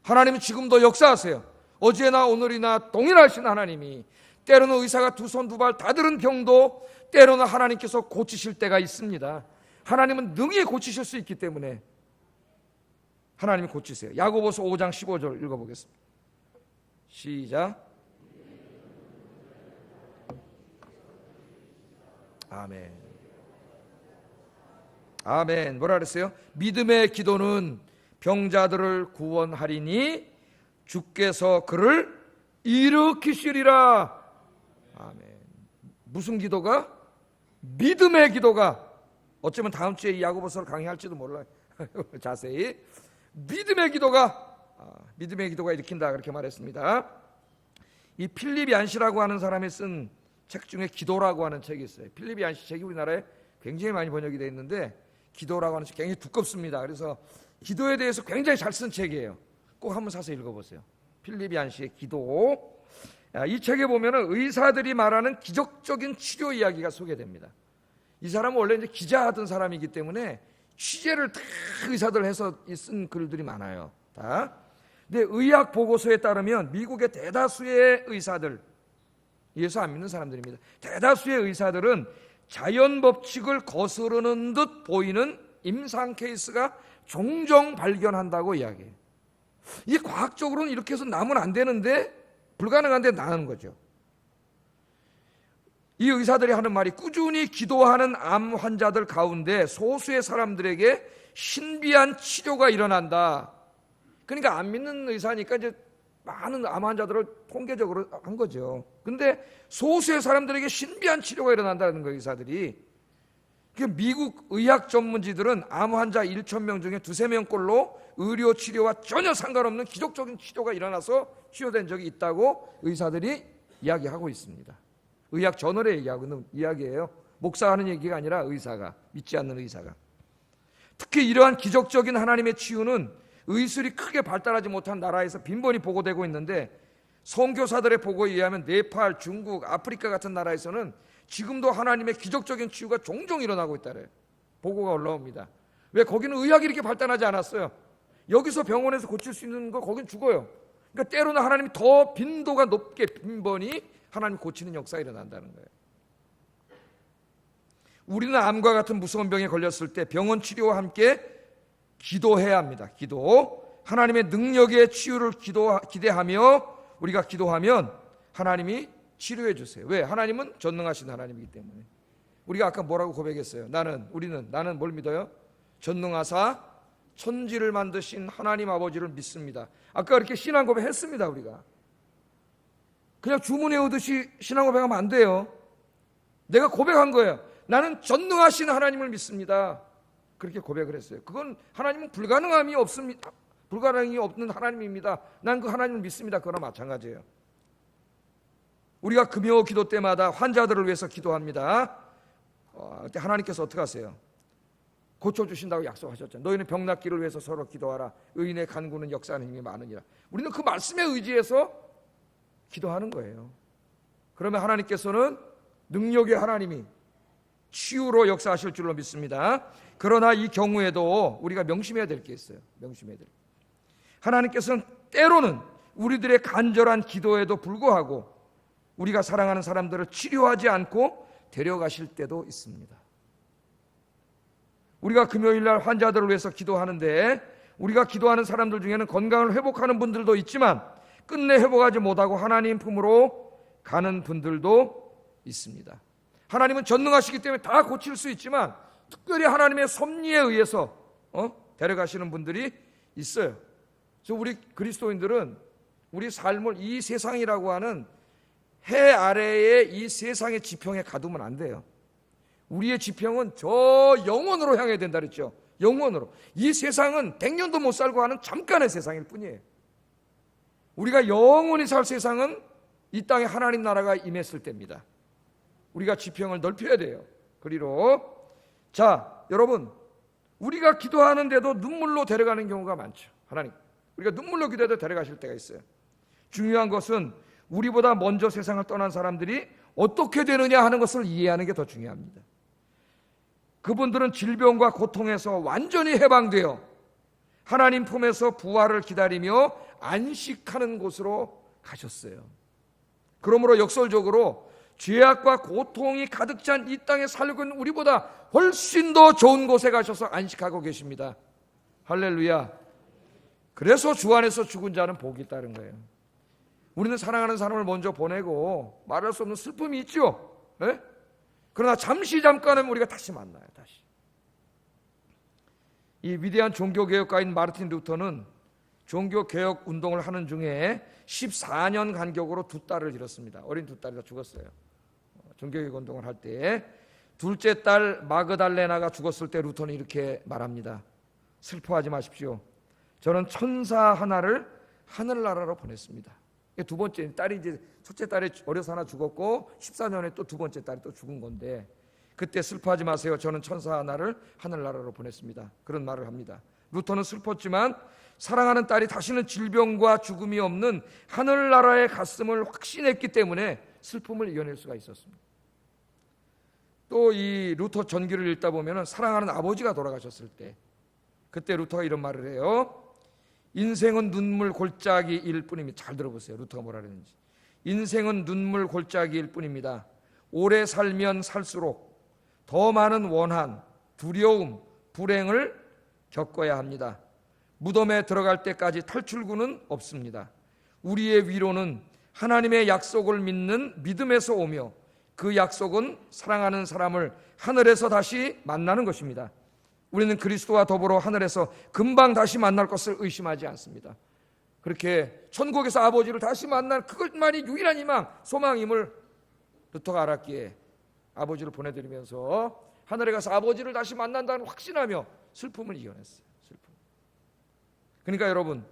하나님은 지금도 역사하세요. 어제나 오늘이나 동일하신 하나님이 때로는 의사가 두 손 두 발 다 들은 병도 때로는 하나님께서 고치실 때가 있습니다. 하나님은 능히 고치실 수 있기 때문에 하나님이 고치세요. 야고보서 5장 15절 읽어보겠습니다. 시작. 아멘. 아멘. 뭐라 그랬어요? 믿음의 기도는 병자들을 구원하리니 주께서 그를 일으키시리라. 아멘. 무슨 기도가? 믿음의 기도가. 어쩌면 다음 주에 이 야고보서를 강의할지도 몰라요. 자세히. 믿음의 기도가 일으킨다 그렇게 말했습니다. 이 필립 얀시라고 하는 사람이 쓴 책 중에 기도라고 하는 책이 있어요. 필립 얀시 책이 우리나라에 굉장히 많이 번역이 되어 있는데 기도라고 하는 책 굉장히 두껍습니다. 그래서 기도에 대해서 굉장히 잘 쓴 책이에요. 꼭 한번 사서 읽어보세요. 필립 얀시의 기도. 이 책에 보면은 의사들이 말하는 기적적인 치료 이야기가 소개됩니다. 이 사람은 원래 이제 기자하던 사람이기 때문에 취재를 다 의사들 해서 쓴 글들이 많아요. 다. 근데 의학 보고서에 따르면 미국의 대다수의 의사들, 예수 안 믿는 사람들입니다. 대다수의 의사들은 자연 법칙을 거스르는 듯 보이는 임상 케이스가 종종 발견한다고 이야기해요. 이게 과학적으로는 이렇게 해서 나면 안 되는데 불가능한데 나는 거죠. 이 의사들이 하는 말이 꾸준히 기도하는 암 환자들 가운데 소수의 사람들에게 신비한 치료가 일어난다. 그러니까 안 믿는 의사니까 이제 많은 암 환자들을 통계적으로 한 거죠. 근데 소수의 사람들에게 신비한 치료가 일어난다는 거예요, 의사들이. 미국 의학 전문지들은 암 환자 1,000명 중에 2~3명꼴로 의료 치료와 전혀 상관없는 기적적인 치료가 일어나서 치료된 적이 있다고 의사들이 이야기하고 있습니다. 의학 저널에 얘기하는 이야기예요. 목사가 하는 얘기가 아니라 의사가, 믿지 않는 의사가. 특히 이러한 기적적인 하나님의 치유는 의술이 크게 발달하지 못한 나라에서 빈번히 보고되고 있는데 선교사들의 보고에 의하면 네팔, 중국, 아프리카 같은 나라에서는 지금도 하나님의 기적적인 치유가 종종 일어나고 있다래요. 보고가 올라옵니다. 왜? 거기는 의학이 이렇게 발달하지 않았어요. 여기서 병원에서 고칠 수 있는 거 거긴 죽어요. 그러니까 때로는 하나님이 더 빈도가 높게 빈번히 하나님 고치는 역사가 일어난다는 거예요. 우리는 암과 같은 무서운 병에 걸렸을 때 병원 치료와 함께 기도해야 합니다. 기도. 하나님의 능력의 치유를 기대하며 우리가 기도하면 하나님이 치료해 주세요. 왜? 하나님은 전능하신 하나님이기 때문에. 우리가 아까 뭐라고 고백했어요? 나는 뭘 믿어요? 전능하사 천지를 만드신 하나님 아버지를 믿습니다. 아까 이렇게 신앙 고백했습니다. 우리가 그냥 주문해 오듯이 신앙 고백하면 안 돼요. 내가 고백한 거예요. 나는 전능하신 하나님을 믿습니다. 그렇게 고백을 했어요. 그건 하나님은 불가능함이 없습니다. 불가능이 없는 하나님입니다. 난 그 하나님을 믿습니다. 그거나 마찬가지예요. 우리가 금요 기도 때마다 환자들을 위해서 기도합니다. 그때 하나님께서 어떻게 하세요? 고쳐주신다고 약속하셨잖아요. 너희는 병 낫기를 위해서 서로 기도하라. 의인의 간구는 역사하는 힘이 많으니라. 우리는 그 말씀에 의지해서 기도하는 거예요. 그러면 하나님께서는 능력의 하나님이 치유로 역사하실 줄로 믿습니다. 그러나 이 경우에도 우리가 명심해야 될 게 있어요. 명심해야 될 게. 하나님께서는 때로는 우리들의 간절한 기도에도 불구하고 우리가 사랑하는 사람들을 치료하지 않고 데려가실 때도 있습니다. 우리가 금요일 날 환자들을 위해서 기도하는데 우리가 기도하는 사람들 중에는 건강을 회복하는 분들도 있지만 끝내 회복하지 못하고 하나님 품으로 가는 분들도 있습니다. 하나님은 전능하시기 때문에 다 고칠 수 있지만 특별히 하나님의 섭리에 의해서 데려가시는 분들이 있어요. 그래서 우리 그리스도인들은 우리 삶을 이 세상이라고 하는 해 아래의 이 세상의 지평에 가두면 안 돼요. 우리의 지평은 저 영원으로 향해야 된다 그랬죠. 영원으로. 이 세상은 100년도 못 살고 하는 잠깐의 세상일 뿐이에요. 우리가 영원히 살 세상은 이 땅에 하나님 나라가 임했을 때입니다. 우리가 지평을 넓혀야 돼요. 그리로 자, 여러분, 우리가 기도하는데도 눈물로 데려가는 경우가 많죠. 하나님, 우리가 눈물로 기도해도 데려가실 때가 있어요. 중요한 것은 우리보다 먼저 세상을 떠난 사람들이 어떻게 되느냐 하는 것을 이해하는 게 더 중요합니다. 그분들은 질병과 고통에서 완전히 해방되어 하나님 품에서 부활을 기다리며 안식하는 곳으로 가셨어요. 그러므로 역설적으로 죄악과 고통이 가득 찬 이 땅에 살고 있는 우리보다 훨씬 더 좋은 곳에 가셔서 안식하고 계십니다. 할렐루야. 그래서 주 안에서 죽은 자는 복이 있다는 거예요. 우리는 사랑하는 사람을 먼저 보내고 말할 수 없는 슬픔이 있죠. 네? 그러나 잠깐은 우리가 다시 만나요. 다시. 이 위대한 종교개혁가인 마르틴 루터는 종교개혁 운동을 하는 중에 14년 간격으로 두 딸을 잃었습니다. 어린 두 딸이 다 죽었어요. 종교개혁 운동을 할 때 둘째 딸 마그달레나가 죽었을 때 루터는 이렇게 말합니다. 슬퍼하지 마십시오. 저는 천사 하나를 하늘나라로 보냈습니다. 두 번째 딸이 이제 첫째 딸이 어려서 하나 죽었고 14년에 또 두 번째 딸이 또 죽은 건데 그때 슬퍼하지 마세요. 저는 천사 하나를 하늘나라로 보냈습니다. 그런 말을 합니다. 루터는 슬펐지만 사랑하는 딸이 다시는 질병과 죽음이 없는 하늘나라에 갔음을 확신했기 때문에 슬픔을 이겨낼 수가 있었습니다. 또 이 루터 전기를 읽다 보면 사랑하는 아버지가 돌아가셨을 때 그때 루터가 이런 말을 해요. 인생은 눈물 골짜기일 뿐입니다. 잘 들어보세요. 루터가 뭐라 그랬는지. 인생은 눈물 골짜기일 뿐입니다. 오래 살면 살수록 더 많은 원한, 두려움, 불행을 겪어야 합니다. 무덤에 들어갈 때까지 탈출구는 없습니다. 우리의 위로는 하나님의 약속을 믿는 믿음에서 오며 그 약속은 사랑하는 사람을 하늘에서 다시 만나는 것입니다. 우리는 그리스도와 더불어 하늘에서 금방 다시 만날 것을 의심하지 않습니다. 그렇게 천국에서 아버지를 다시 만날 그것만이 유일한 희망, 소망임을 루터가 알았기에 아버지를 보내드리면서 하늘에 가서 아버지를 다시 만난다는 확신하며 슬픔을 이겨냈어요. 슬픔. 그러니까 여러분,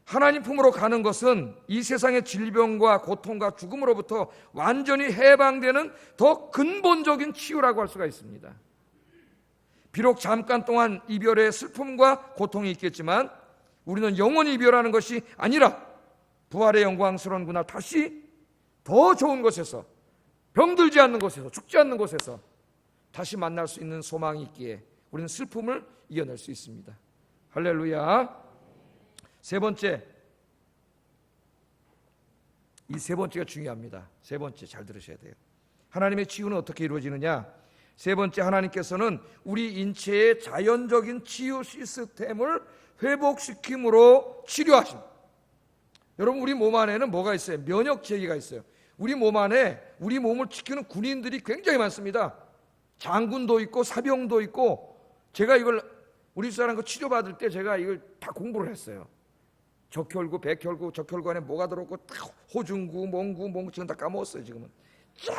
하나님 품으로 가는 것은 이 세상의 질병과 고통과 죽음으로부터 완전히 해방되는 더 근본적인 치유라고 할 수가 있습니다. 비록 잠깐 동안 이별의 슬픔과 고통이 있겠지만 우리는 영원히 이별하는 것이 아니라 부활의 영광스러운 그날 다시 더 좋은 곳에서 병들지 않는 곳에서 죽지 않는 곳에서 다시 만날 수 있는 소망이 있기에 우리는 슬픔을 이겨낼 수 있습니다. 할렐루야. 세 번째, 이 세 번째가 중요합니다. 세 번째 잘 들으셔야 돼요. 하나님의 치유는 어떻게 이루어지느냐? 세 번째, 하나님께서는 우리 인체의 자연적인 치유 시스템을 회복시킴으로 치료하십니다. 여러분, 우리 몸 안에는 뭐가 있어요? 면역 체계가 있어요. 우리 몸 안에 우리 몸을 지키는 군인들이 굉장히 많습니다. 장군도 있고 사병도 있고. 제가 이걸 우리 사람 거 치료받을 때 제가 이걸 다 공부를 했어요. 적혈구, 백혈구, 적혈구 안에 뭐가 들어있고 호중구, 몽구 지금 다 까먹었어요. 지금은 쫙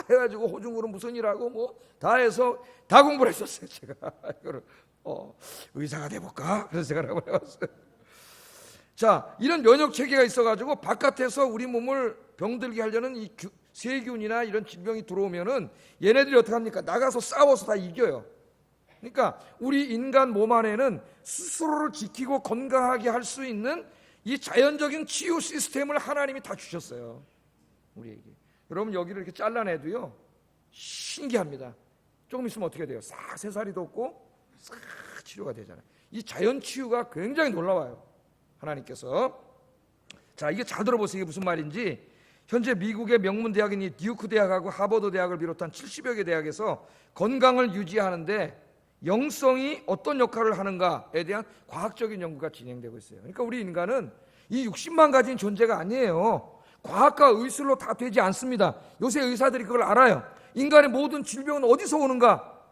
해가지고 호중구는 무슨 일하고 뭐 다 해서 다 공부를 했었어요. 제가 이거를 의사가 돼볼까? 그래서 제가 라고 해봤어요. 자, 이런 면역 체계가 있어가지고 바깥에서 우리 몸을 병들게 하려는 이 세균이나 이런 질병이 들어오면은 얘네들이 어떻게 합니까? 나가서 싸워서 다 이겨요. 그러니까 우리 인간 몸 안에는 스스로를 지키고 건강하게 할 수 있는 이 자연적인 치유 시스템을 하나님이 다 주셨어요. 우리에게. 여러분, 여기를 이렇게 잘라내도요 신기합니다. 조금 있으면 어떻게 돼요? 싹 새살이 돋고 싹 치료가 되잖아요. 이 자연 치유가 굉장히 놀라워요. 하나님께서. 자, 이게 잘 들어보세요. 이게 무슨 말인지. 현재 미국의 명문 대학인 이 듀크 대학하고 하버드 대학을 비롯한 70여 개 대학에서 건강을 유지하는데 영성이 어떤 역할을 하는가에 대한 과학적인 연구가 진행되고 있어요. 그러니까 우리 인간은 이 육신만 가진 존재가 아니에요. 과학과 의술로 다 되지 않습니다. 요새 의사들이 그걸 알아요. 인간의 모든 질병은 어디서 오는가?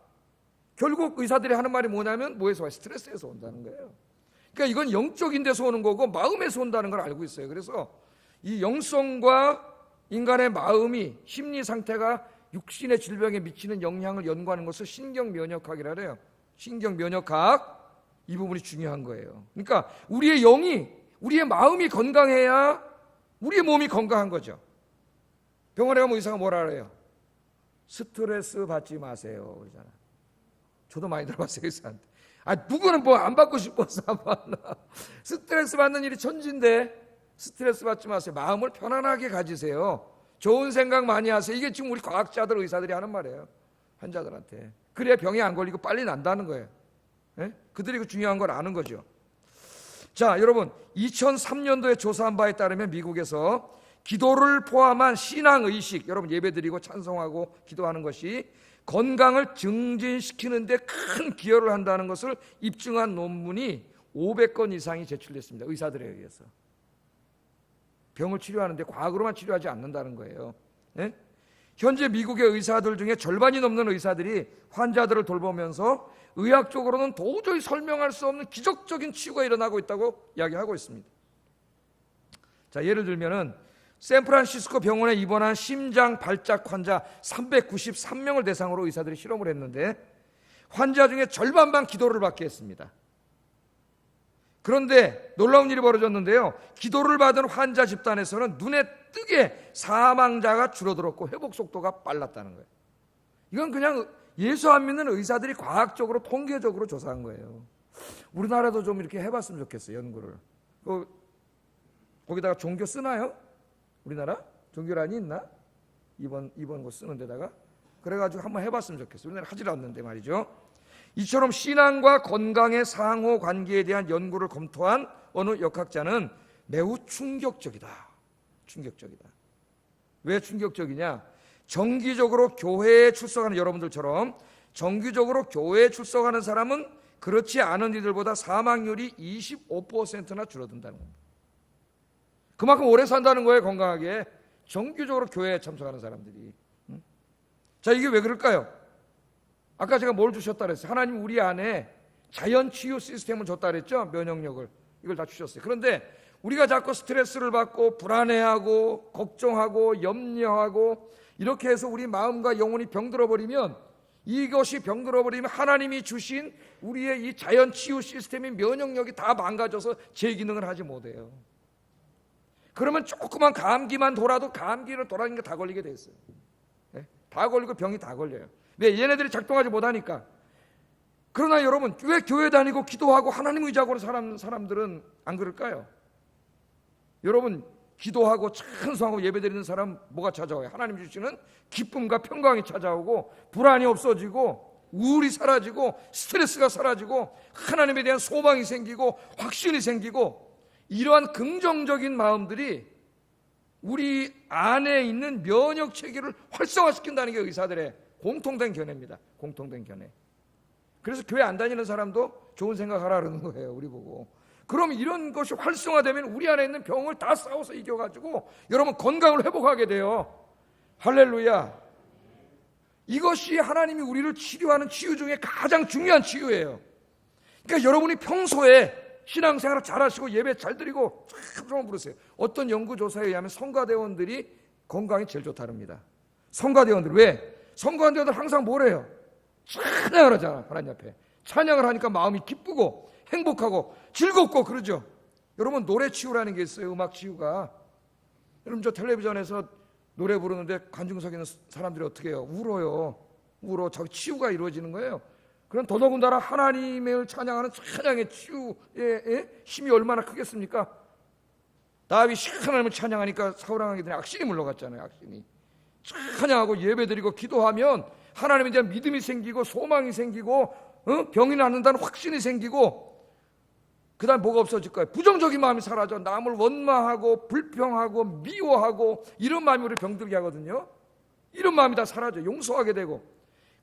결국 의사들이 하는 말이 뭐냐면 뭐에서 와요? 스트레스에서 온다는 거예요. 그러니까 이건 영적인 데서 오는 거고 마음에서 온다는 걸 알고 있어요. 그래서 이 영성과 인간의 마음이, 심리 상태가 육신의 질병에 미치는 영향을 연구하는 것을 신경면역학이라 해요. 신경면역학, 이 부분이 중요한 거예요. 그러니까 우리의 영이, 우리의 마음이 건강해야 우리의 몸이 건강한 거죠. 병원에 가면 의사가 뭐라 그래요? 스트레스 받지 마세요 그러잖아. 저도 많이 들어봤어요 의사한테. 누구는 뭐 안 받고 싶어서 안 받나. 스트레스 받는 일이 천지인데 스트레스 받지 마세요. 마음을 편안하게 가지세요. 좋은 생각 많이 하세요. 이게 지금 우리 과학자들, 의사들이 하는 말이에요. 환자들한테. 그래야 병이 안 걸리고 빨리 난다는 거예요. 네? 그들이 그 중요한 걸 아는 거죠. 자, 여러분, 2003년도에 조사한 바에 따르면 미국에서 기도를 포함한 신앙의식, 여러분 예배드리고 찬송하고 기도하는 것이 건강을 증진시키는 데 큰 기여를 한다는 것을 입증한 논문이 500건 이상이 제출됐습니다. 의사들에 의해서. 병을 치료하는데 과학으로만 치료하지 않는다는 거예요. 네? 현재 미국의 의사들 중에 절반이 넘는 의사들이 환자들을 돌보면서 의학적으로는 도저히 설명할 수 없는 기적적인 치유가 일어나고 있다고 이야기하고 있습니다. 자, 예를 들면은 샌프란시스코 병원에 입원한 심장 발작 환자 393명을 대상으로 의사들이 실험을 했는데 환자 중에 절반만 기도를 받게 했습니다. 그런데 놀라운 일이 벌어졌는데요. 기도를 받은 환자 집단에서는 눈에 띄게 사망자가 줄어들었고 회복 속도가 빨랐다는 거예요. 이건 그냥 예수 안 믿는 의사들이 과학적으로 통계적으로 조사한 거예요. 우리나라도 좀 이렇게 해봤으면 좋겠어요. 연구를. 거기다가 종교 쓰나요? 우리나라? 종교란이 있나? 이번 거 쓰는 데다가? 그래가지고 한번 해봤으면 좋겠어요. 우리나라 하질 않는데 말이죠. 이처럼 신앙과 건강의 상호 관계에 대한 연구를 검토한 어느 역학자는 매우 충격적이다. 충격적이다. 왜 충격적이냐? 정기적으로 교회에 출석하는 여러분들처럼 정기적으로 교회에 출석하는 사람은 그렇지 않은 이들보다 사망률이 25%나 줄어든다는 겁니다. 그만큼 오래 산다는 거예요. 건강하게. 정기적으로 교회에 참석하는 사람들이. 자, 이게 왜 그럴까요? 아까 제가 뭘 주셨다 그랬어요? 하나님 우리 안에 자연 치유 시스템을 줬다 그랬죠? 면역력을. 이걸 다 주셨어요. 그런데 우리가 자꾸 스트레스를 받고 불안해하고 걱정하고 염려하고 이렇게 해서 우리 마음과 영혼이 병들어버리면, 이것이 병들어버리면 하나님이 주신 우리의 이 자연 치유 시스템이, 면역력이 다 망가져서 제 기능을 하지 못해요. 그러면 조그만 감기만 돌아도 감기를 돌아다니는 게 다 걸리게 돼 있어요. 네? 다 걸리고 병이 다 걸려요. 왜? 얘네들이 작동하지 못하니까. 그러나 여러분, 왜 교회 다니고 기도하고 하나님 의지하고 사는 사람들은 안 그럴까요? 여러분, 기도하고 찬송하고 예배드리는 사람 뭐가 찾아와요? 하나님 주시는 기쁨과 평강이 찾아오고 불안이 없어지고 우울이 사라지고 스트레스가 사라지고 하나님에 대한 소망이 생기고 확신이 생기고, 이러한 긍정적인 마음들이 우리 안에 있는 면역 체계를 활성화시킨다는 게 의사들의 공통된 견해입니다. 공통된 견해. 그래서 교회 안 다니는 사람도 좋은 생각하라 그러는 거예요. 우리 보고. 그럼 이런 것이 활성화되면 우리 안에 있는 병을 다 싸워서 이겨가지고 여러분 건강을 회복하게 돼요. 할렐루야. 이것이 하나님이 우리를 치료하는 치유 중에 가장 중요한 치유예요. 그러니까 여러분이 평소에 신앙생활을 잘하시고 예배 잘 드리고 참 부르세요. 어떤 연구조사에 의하면 성가대원들이 건강이 제일 좋다릅니다. 성가대원들. 왜? 성가대원들 항상 뭐래요? 찬양을 하잖아. 하나님 앞에 찬양을 하니까 마음이 기쁘고 행복하고 즐겁고 그러죠. 여러분, 노래 치유라는 게 있어요. 음악 치유가. 여러분, 저 텔레비전에서 노래 부르는데 관중석에 있는 사람들이 어떻게 해요? 울어요. 울어. 저 치유가 이루어지는 거예요. 그럼 더더군다나 하나님을 찬양하는 찬양의 치유의 힘이 얼마나 크겠습니까? 다윗이 하나님을 찬양하니까 사울왕에게 악신이 물러갔잖아요. 악신이. 찬양하고 예배드리고 기도하면 하나님에 대한 믿음이 생기고 소망이 생기고 병이 낫는다는 확신이 생기고, 그 다음 뭐가 없어질 거예요? 부정적인 마음이 사라져. 남을 원망하고 불평하고 미워하고 이런 마음이 우리 병들게 하거든요. 이런 마음이 다 사라져. 용서하게 되고.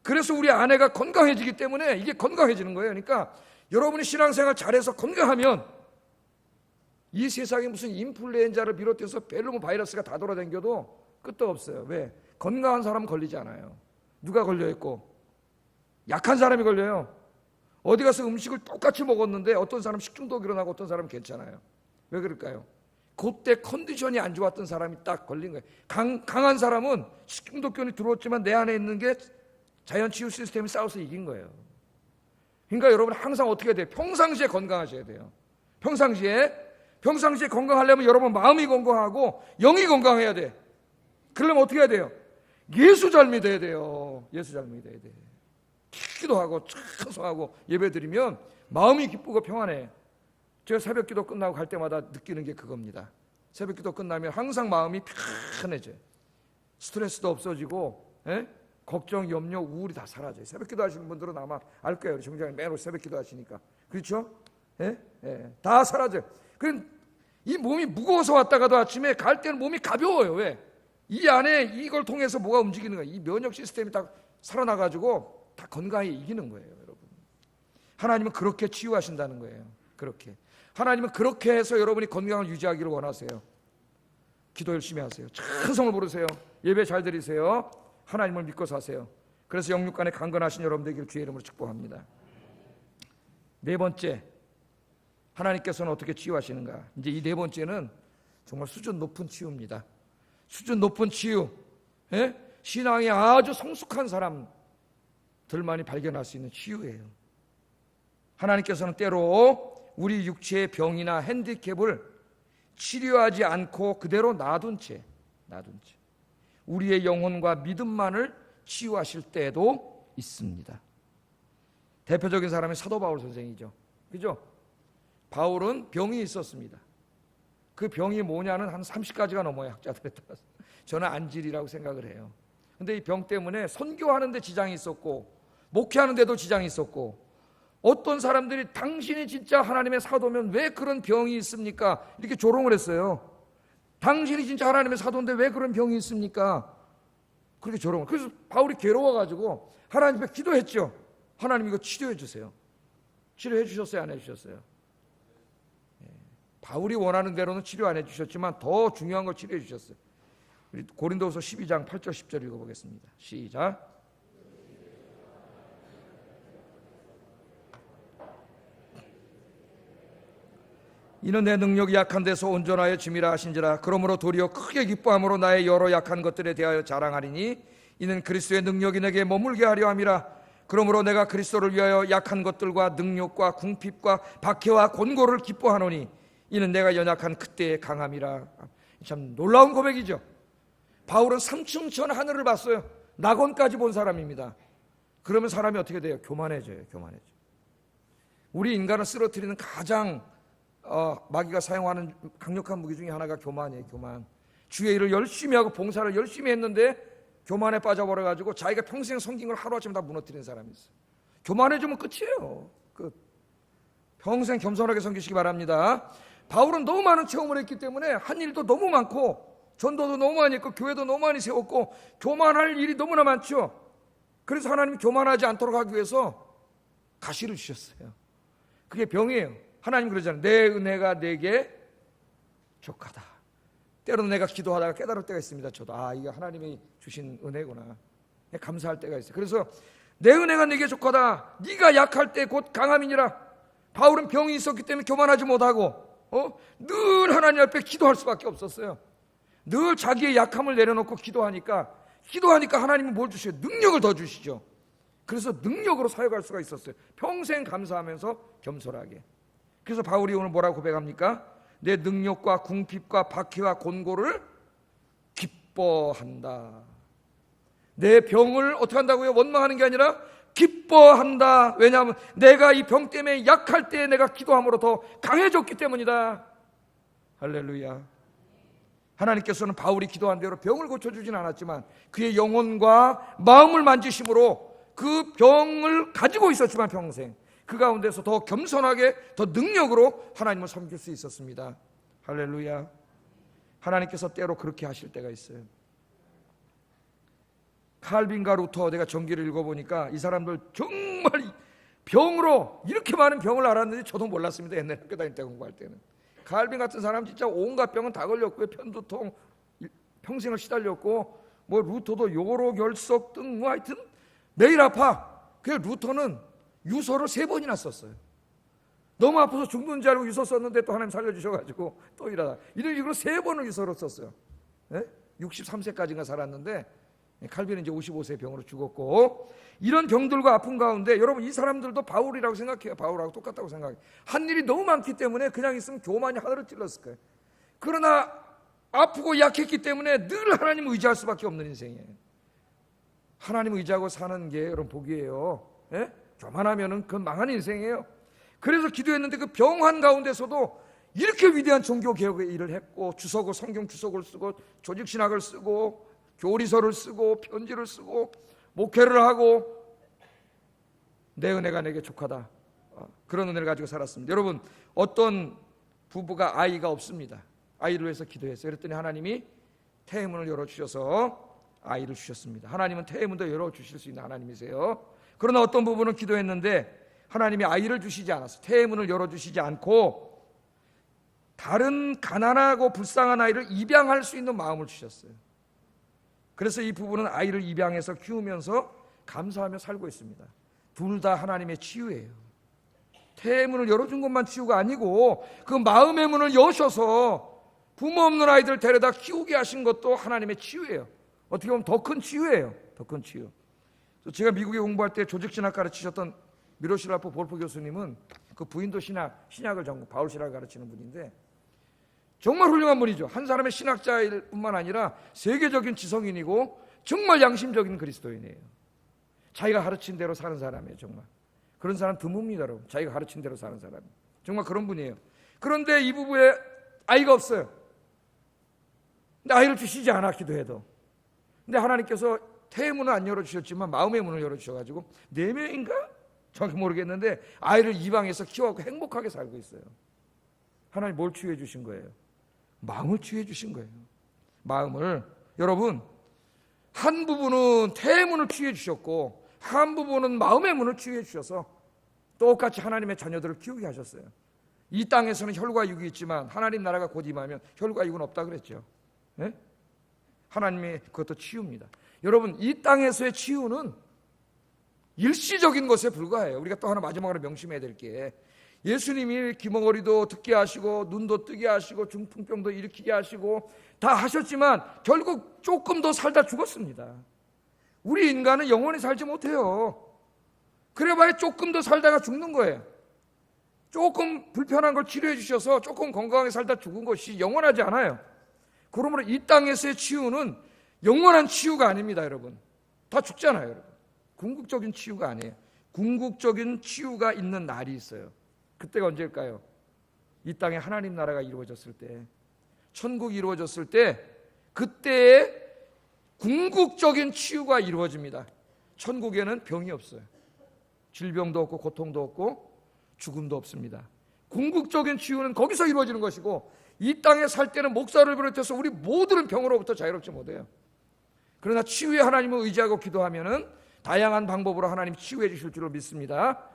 그래서 우리 아내가 건강해지기 때문에 이게 건강해지는 거예요. 그러니까 여러분이 신앙생활 잘해서 건강하면 이 세상에 무슨 인플루엔자를 비롯해서 벨루무 바이러스가 다 돌아다녀도 끝도 없어요. 왜? 건강한 사람은 걸리지 않아요. 누가 걸려있고? 약한 사람이 걸려요. 어디 가서 음식을 똑같이 먹었는데 어떤 사람 식중독 일어나고 어떤 사람은 괜찮아요. 왜 그럴까요? 그때 컨디션이 안 좋았던 사람이 딱 걸린 거예요. 강한 사람은 식중독균이 들어왔지만 내 안에 있는 게 자연치유 시스템이 싸워서 이긴 거예요. 그러니까 여러분 항상 어떻게 해야 돼요? 평상시에 건강하셔야 돼요. 평상시에 건강하려면 여러분 마음이 건강하고 영이 건강해야 돼. 그러려면 어떻게 해야 돼요? 예수 잘 믿어야 돼요. 예수 잘 믿어야 돼. 기도하고 찬송하고 예배드리면 마음이 기쁘고 평안해. 제가 새벽 기도 끝나고 갈 때마다 느끼는 게 그겁니다. 새벽 기도 끝나면 항상 마음이 편해져요. 스트레스도 없어지고 걱정, 염려, 우울이 다 사라져요. 새벽 기도 하시는 분들은 아마 알 거예요. 우리 정장님 매일 새벽 기도 하시니까. 그렇죠? 다 사라져요. 이 몸이 무거워서 왔다가도 아침에 갈 때는 몸이 가벼워요. 왜? 이 안에 이걸 통해서 뭐가 움직이는 거예요. 이 면역 시스템이 딱 살아나가지고 다 건강히 이기는 거예요. 여러분, 하나님은 그렇게 치유하신다는 거예요. 그렇게 하나님은 그렇게 해서 여러분이 건강을 유지하기를 원하세요. 기도 열심히 하세요. 찬송을 부르세요. 예배 잘 드리세요. 하나님을 믿고 사세요. 그래서 영육간에 강건하신 여러분들에게 주의 이름으로 축복합니다. 네 번째, 하나님께서는 어떻게 치유하시는가? 이제 이 네 번째는 정말 수준 높은 치유입니다. 수준 높은 치유. 신앙이 아주 성숙한 사람들만이 발견할 수 있는 치유예요. 하나님께서는 때로 우리 육체의 병이나 핸디캡을 치료하지 않고 그대로 놔둔 채 우리의 영혼과 믿음만을 치유하실 때도 있습니다. 대표적인 사람이 사도 바울 선생이죠. 그죠? 바울은 병이 있었습니다. 그 병이 뭐냐는 한 30가지가 넘어요. 학자들에 따라서. 저는 안질이라고 생각을 해요. 근데 이 병 때문에 선교하는 데 지장이 있었고 목회하는 데도 지장이 있었고, 어떤 사람들이 당신이 진짜 하나님의 사도면 왜 그런 병이 있습니까? 이렇게 조롱을 했어요. 당신이 진짜 하나님의 사도인데 왜 그런 병이 있습니까? 그렇게 조롱을. 그래서 바울이 괴로워가지고 하나님 앞에 기도했죠. 하나님 이거 치료해 주세요. 치료해 주셨어요? 안 해주셨어요? 바울이 원하는 대로는 치료 안 해주셨지만 더 중요한 걸 치료해 주셨어요. 우리 고린도후서 12장 8절 10절 읽어보겠습니다. 시작. 이는 내 능력이 약한 데서 온전하여 짐이라 하신지라. 그러므로 도리어 크게 기뻐함으로 나의 여러 약한 것들에 대하여 자랑하리니 이는 그리스도의 능력이 내게 머물게 하려 함이라. 그러므로 내가 그리스도를 위하여 약한 것들과 능욕과 궁핍과 박해와 곤고를 기뻐하노니 이는 내가 연약한 그때의 강함이라. 참 놀라운 고백이죠. 바울은 삼층천 하늘을 봤어요. 낙원까지 본 사람입니다. 그러면 사람이 어떻게 돼요? 교만해져요. 우리 인간을 쓰러뜨리는 가장 마귀가 사용하는 강력한 무기 중에 하나가 교만이에요. 교만. 주의 일을 열심히 하고 봉사를 열심히 했는데 교만에 빠져버려가지고 자기가 평생 섬긴 걸 하루아침에 다 무너뜨리는 사람이 있어요. 교만해지면 끝이에요. 끝. 평생 겸손하게 섬기시기 바랍니다. 바울은 너무 많은 체험을 했기 때문에 한 일도 너무 많고 전도도 너무 많이 했고 교회도 너무 많이 세웠고 교만할 일이 너무나 많죠. 그래서 하나님이 교만하지 않도록 하기 위해서 가시를 주셨어요. 그게 병이에요. 하나님 그러잖아요. 내 은혜가 내게 족하다. 때로는 내가 기도하다가 깨달을 때가 있습니다. 저도 이게 하나님이 주신 은혜구나. 감사할 때가 있어요. 그래서 내 은혜가 내게 족하다. 네가 약할 때 곧 강함이니라. 바울은 병이 있었기 때문에 교만하지 못하고 늘 하나님 앞에 기도할 수밖에 없었어요. 늘 자기의 약함을 내려놓고 기도하니까 하나님은 뭘 주셔요? 능력을 더 주시죠. 그래서 능력으로 사역할 수가 있었어요. 평생 감사하면서 겸손하게. 그래서 바울이 오늘 뭐라고 고백합니까? 내 능력과 궁핍과 박해와 곤고를 기뻐한다. 내 병을 어떻게 한다고요? 원망하는 게 아니라 기뻐한다. 왜냐하면 내가 이 병 때문에 약할 때 내가 기도함으로 더 강해졌기 때문이다. 할렐루야. 하나님께서는 바울이 기도한 대로 병을 고쳐주진 않았지만 그의 영혼과 마음을 만지심으로 그 병을 가지고 있었지만 평생 그 가운데서 더 겸손하게 더 능력으로 하나님을 섬길 수 있었습니다. 할렐루야. 하나님께서 때로 그렇게 하실 때가 있어요. 칼빈과 루터, 내가 전기를 읽어보니까 이 사람들 정말 병으로 이렇게 많은 병을 알았는지 저도 몰랐습니다. 옛날에 학교 다닐 때 공부할 때는. 칼빈 같은 사람 진짜 온갖 병은 다 걸렸고요. 편두통 평생을 시달렸고, 뭐 루터도 요로결석 등 뭐 하여튼 매일 아파. 그래서 루터는 유서를 3번이나 썼어요. 너무 아파서 죽는 줄 알고 유서 썼는데 또 하나님 살려주셔가지고 또 일하다. 이런 식으로 3번을 유서로 썼어요. 63세까지인가 살았는데, 칼빈은 이제 55세 병으로 죽었고, 이런 병들과 아픈 가운데 여러분 이 사람들도 바울이라고 생각해요. 바울하고 똑같다고 생각해요. 한 일이 너무 많기 때문에 그냥 있으면 교만이 하늘을 찔렀을 거예요. 그러나 아프고 약했기 때문에 늘 하나님을 의지할 수밖에 없는 인생이에요. 하나님을 의지하고 사는 게 여러분 복이에요. 교만하면은 그건 망한 인생이에요. 그래서 기도했는데 그 병환 가운데서도 이렇게 위대한 종교 개혁의 일을 했고, 주석을, 성경 주석을 쓰고 조직 신학을 쓰고 교리서를 쓰고 편지를 쓰고 목회를 하고, 내 은혜가 내게 족하다, 그런 은혜를 가지고 살았습니다. 여러분, 어떤 부부가 아이가 없습니다. 아이를 위해서 기도했어요. 그랬더니 하나님이 태문을 열어주셔서 아이를 주셨습니다. 하나님은 태문도 열어주실 수 있는 하나님이세요. 그러나 어떤 부부는 기도했는데 하나님이 아이를 주시지 않았어요. 태문을 열어주시지 않고 다른 가난하고 불쌍한 아이를 입양할 수 있는 마음을 주셨어요. 그래서 이 부부는 아이를 입양해서 키우면서 감사하며 살고 있습니다. 둘 다 하나님의 치유예요. 태문을 열어준 것만 치유가 아니고 그 마음의 문을 여셔서 부모 없는 아이들 데려다 키우게 하신 것도 하나님의 치유예요. 어떻게 보면 더 큰 치유예요. 더 큰 치유. 제가 미국에 공부할 때 조직신학 가르치셨던 미로실라프 볼프 교수님은 그 부인도 신약을 전공, 바울 신학을 가르치는 분인데 정말 훌륭한 분이죠. 한 사람의 신학자일 뿐만 아니라 세계적인 지성인이고 정말 양심적인 그리스도인이에요. 자기가 가르친 대로 사는 사람이에요. 정말 그런 사람 드뭅니다. 여러분, 자기가 가르친 대로 사는 사람, 정말 그런 분이에요. 그런데 이 부부에 아이가 없어요. 근데 아이를 주시지 않아, 기도해도. 근데 하나님께서 태의 문을 안 열어주셨지만 마음의 문을 열어주셔가지고 4명인가? 정확히 모르겠는데 아이를 입양해서 키워갖고 행복하게 살고 있어요. 하나님 뭘 치유해 주신 거예요? 마음을 치유해 주신 거예요. 마음을. 여러분, 한 부분은 태의 문을 치유해 주셨고 한 부분은 마음의 문을 치유해 주셔서 똑같이 하나님의 자녀들을 키우게 하셨어요. 이 땅에서는 혈과 육이 있지만 하나님 나라가 곧 임하면 혈과 육은 없다 그랬죠. 네? 하나님의 그것도 치유입니다. 여러분, 이 땅에서의 치유는 일시적인 것에 불과해요. 우리가 또 하나 마지막으로 명심해야 될 게, 예수님이 귀머거리도 듣게 하시고 눈도 뜨게 하시고 중풍병도 일으키게 하시고 다 하셨지만 결국 조금 더 살다 죽었습니다. 우리 인간은 영원히 살지 못해요. 그래봐야 조금 더 살다가 죽는 거예요. 조금 불편한 걸 치료해 주셔서 조금 건강하게 살다 죽은 것이 영원하지 않아요. 그러므로 이 땅에서의 치유는 영원한 치유가 아닙니다. 여러분, 다 죽잖아요. 여러분, 궁극적인 치유가 아니에요. 궁극적인 치유가 있는 날이 있어요. 그때가 언제일까요? 이 땅에 하나님 나라가 이루어졌을 때, 천국이 이루어졌을 때, 그때에 궁극적인 치유가 이루어집니다. 천국에는 병이 없어요. 질병도 없고 고통도 없고 죽음도 없습니다. 궁극적인 치유는 거기서 이루어지는 것이고, 이 땅에 살 때는 목사를 비롯해서 우리 모두는 병으로부터 자유롭지 못해요. 그러나 치유의 하나님을 의지하고 기도하면은 다양한 방법으로 하나님 치유해 주실 줄을 믿습니다.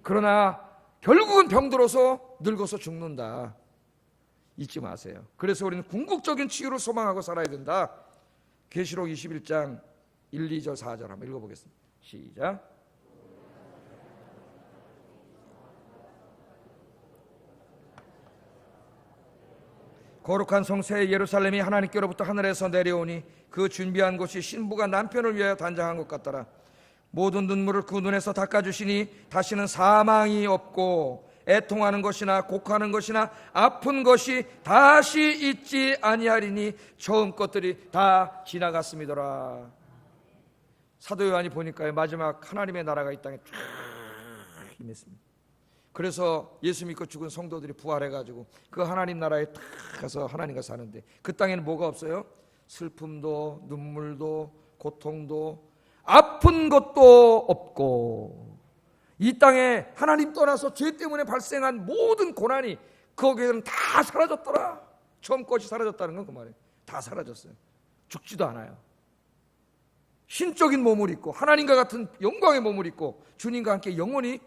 그러나 결국은 병들어서 늙어서 죽는다, 잊지 마세요. 그래서 우리는 궁극적인 치유를 소망하고 살아야 된다. 계시록 21장 1, 2절 4절 한번 읽어보겠습니다. 시작. 거룩한 성새 예루살렘이 하나님께로부터 하늘에서 내려오니 그 준비한 곳이 신부가 남편을 위하여 단장한 것 같더라. 모든 눈물을 그 눈에서 닦아주시니 다시는 사망이 없고 애통하는 것이나 곡하는 것이나 아픈 것이 다시 있지 아니하리니 처음 것들이 다 지나갔음이더라. 사도 요한이 보니까요, 마지막 하나님의 나라가 이 땅에 쫙 임했습니다. 그래서 예수 믿고 죽은 성도들이 부활해가지고 그 하나님 나라에 탁 가서 하나님과 사는데, 그 땅에는 뭐가 없어요? 슬픔도 눈물도 고통도 아픈 것도 없고, 이 땅에 하나님 떠나서 죄 때문에 발생한 모든 고난이 거기에는 다 사라졌더라. 처음 것이 사라졌다는 건 그 말이에요. 다 사라졌어요. 죽지도 않아요. 신적인 몸을 입고 하나님과 같은 영광의 몸을 입고 주님과 함께 영원히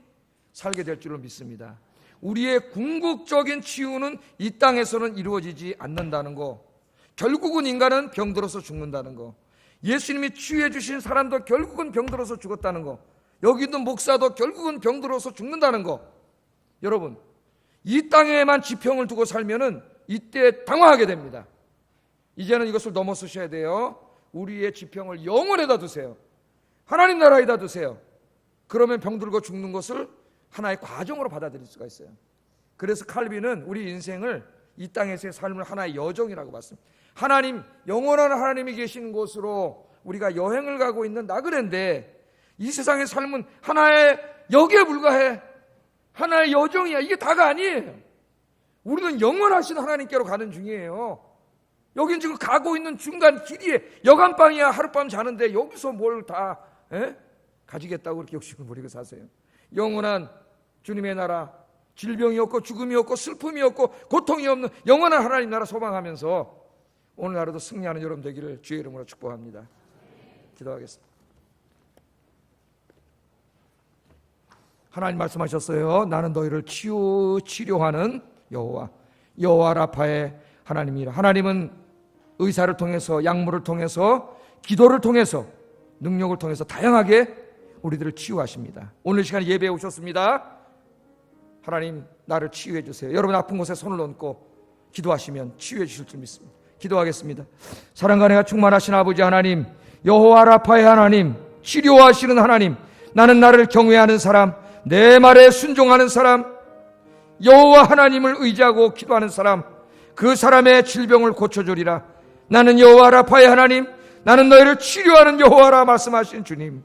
살게 될 줄을 믿습니다. 우리의 궁극적인 치유는 이 땅에서는 이루어지지 않는다는 거, 결국은 인간은 병들어서 죽는다는 거, 예수님이 치유해 주신 사람도 결국은 병들어서 죽었다는 거, 여기 있는 목사도 결국은 병들어서 죽는다는 거, 여러분 이 땅에만 지평을 두고 살면은 이때 당황하게 됩니다. 이제는 이것을 넘어서셔야 돼요. 우리의 지평을 영원에다 두세요. 하나님 나라에다 두세요. 그러면 병들고 죽는 것을 하나의 과정으로 받아들일 수가 있어요. 그래서 칼빈은 우리 인생을 이 땅에서의 삶을 하나의 여정이라고 봤습니다. 하나님, 영원한 하나님이 계신 곳으로 우리가 여행을 가고 있는 나그네인데 이 세상의 삶은 하나의 역에 불과해. 하나의 여정이야. 이게 다가 아니에요. 우리는 영원하신 하나님께로 가는 중이에요. 여긴 지금 가고 있는 중간 길이에 여간방이야. 하룻밤 자는데 여기서 뭘 다 가지겠다고 그렇게 욕심을 부리고 사세요. 영원한 주님의 나라, 질병이 없고 죽음이 없고 슬픔이 없고 고통이 없는 영원한 하나님 나라 소망하면서 오늘 하루도 승리하는 여러분 되기를 주의 이름으로 축복합니다. 기도하겠습니다. 하나님 말씀하셨어요. 나는 너희를 치료하는 여호와 라파의 하나님이라. 하나님은 의사를 통해서, 약물을 통해서, 기도를 통해서, 능력을 통해서 다양하게 우리들을 치유하십니다. 오늘 시간에 예배에 오셨습니다. 하나님 나를 치유해 주세요. 여러분 아픈 곳에 손을 얹고 기도하시면 치유해 주실 줄 믿습니다. 기도하겠습니다. 사랑과 은혜가 충만하신 아버지 하나님, 여호와 라파의 하나님, 치료하시는 하나님, 나는 나를 경외하는 사람, 내 말에 순종하는 사람, 여호와 하나님을 의지하고 기도하는 사람, 그 사람의 질병을 고쳐주리라. 나는 여호와 라파의 하나님, 나는 너희를 치료하는 여호와라 말씀하신 주님,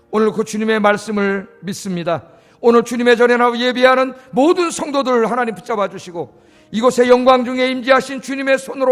오늘 그 주님의 말씀을 믿습니다. 오늘 주님의 전에 나와 예배하는 모든 성도들 하나님 붙잡아 주시고 이곳에 영광 중에 임재하신 주님의 손으로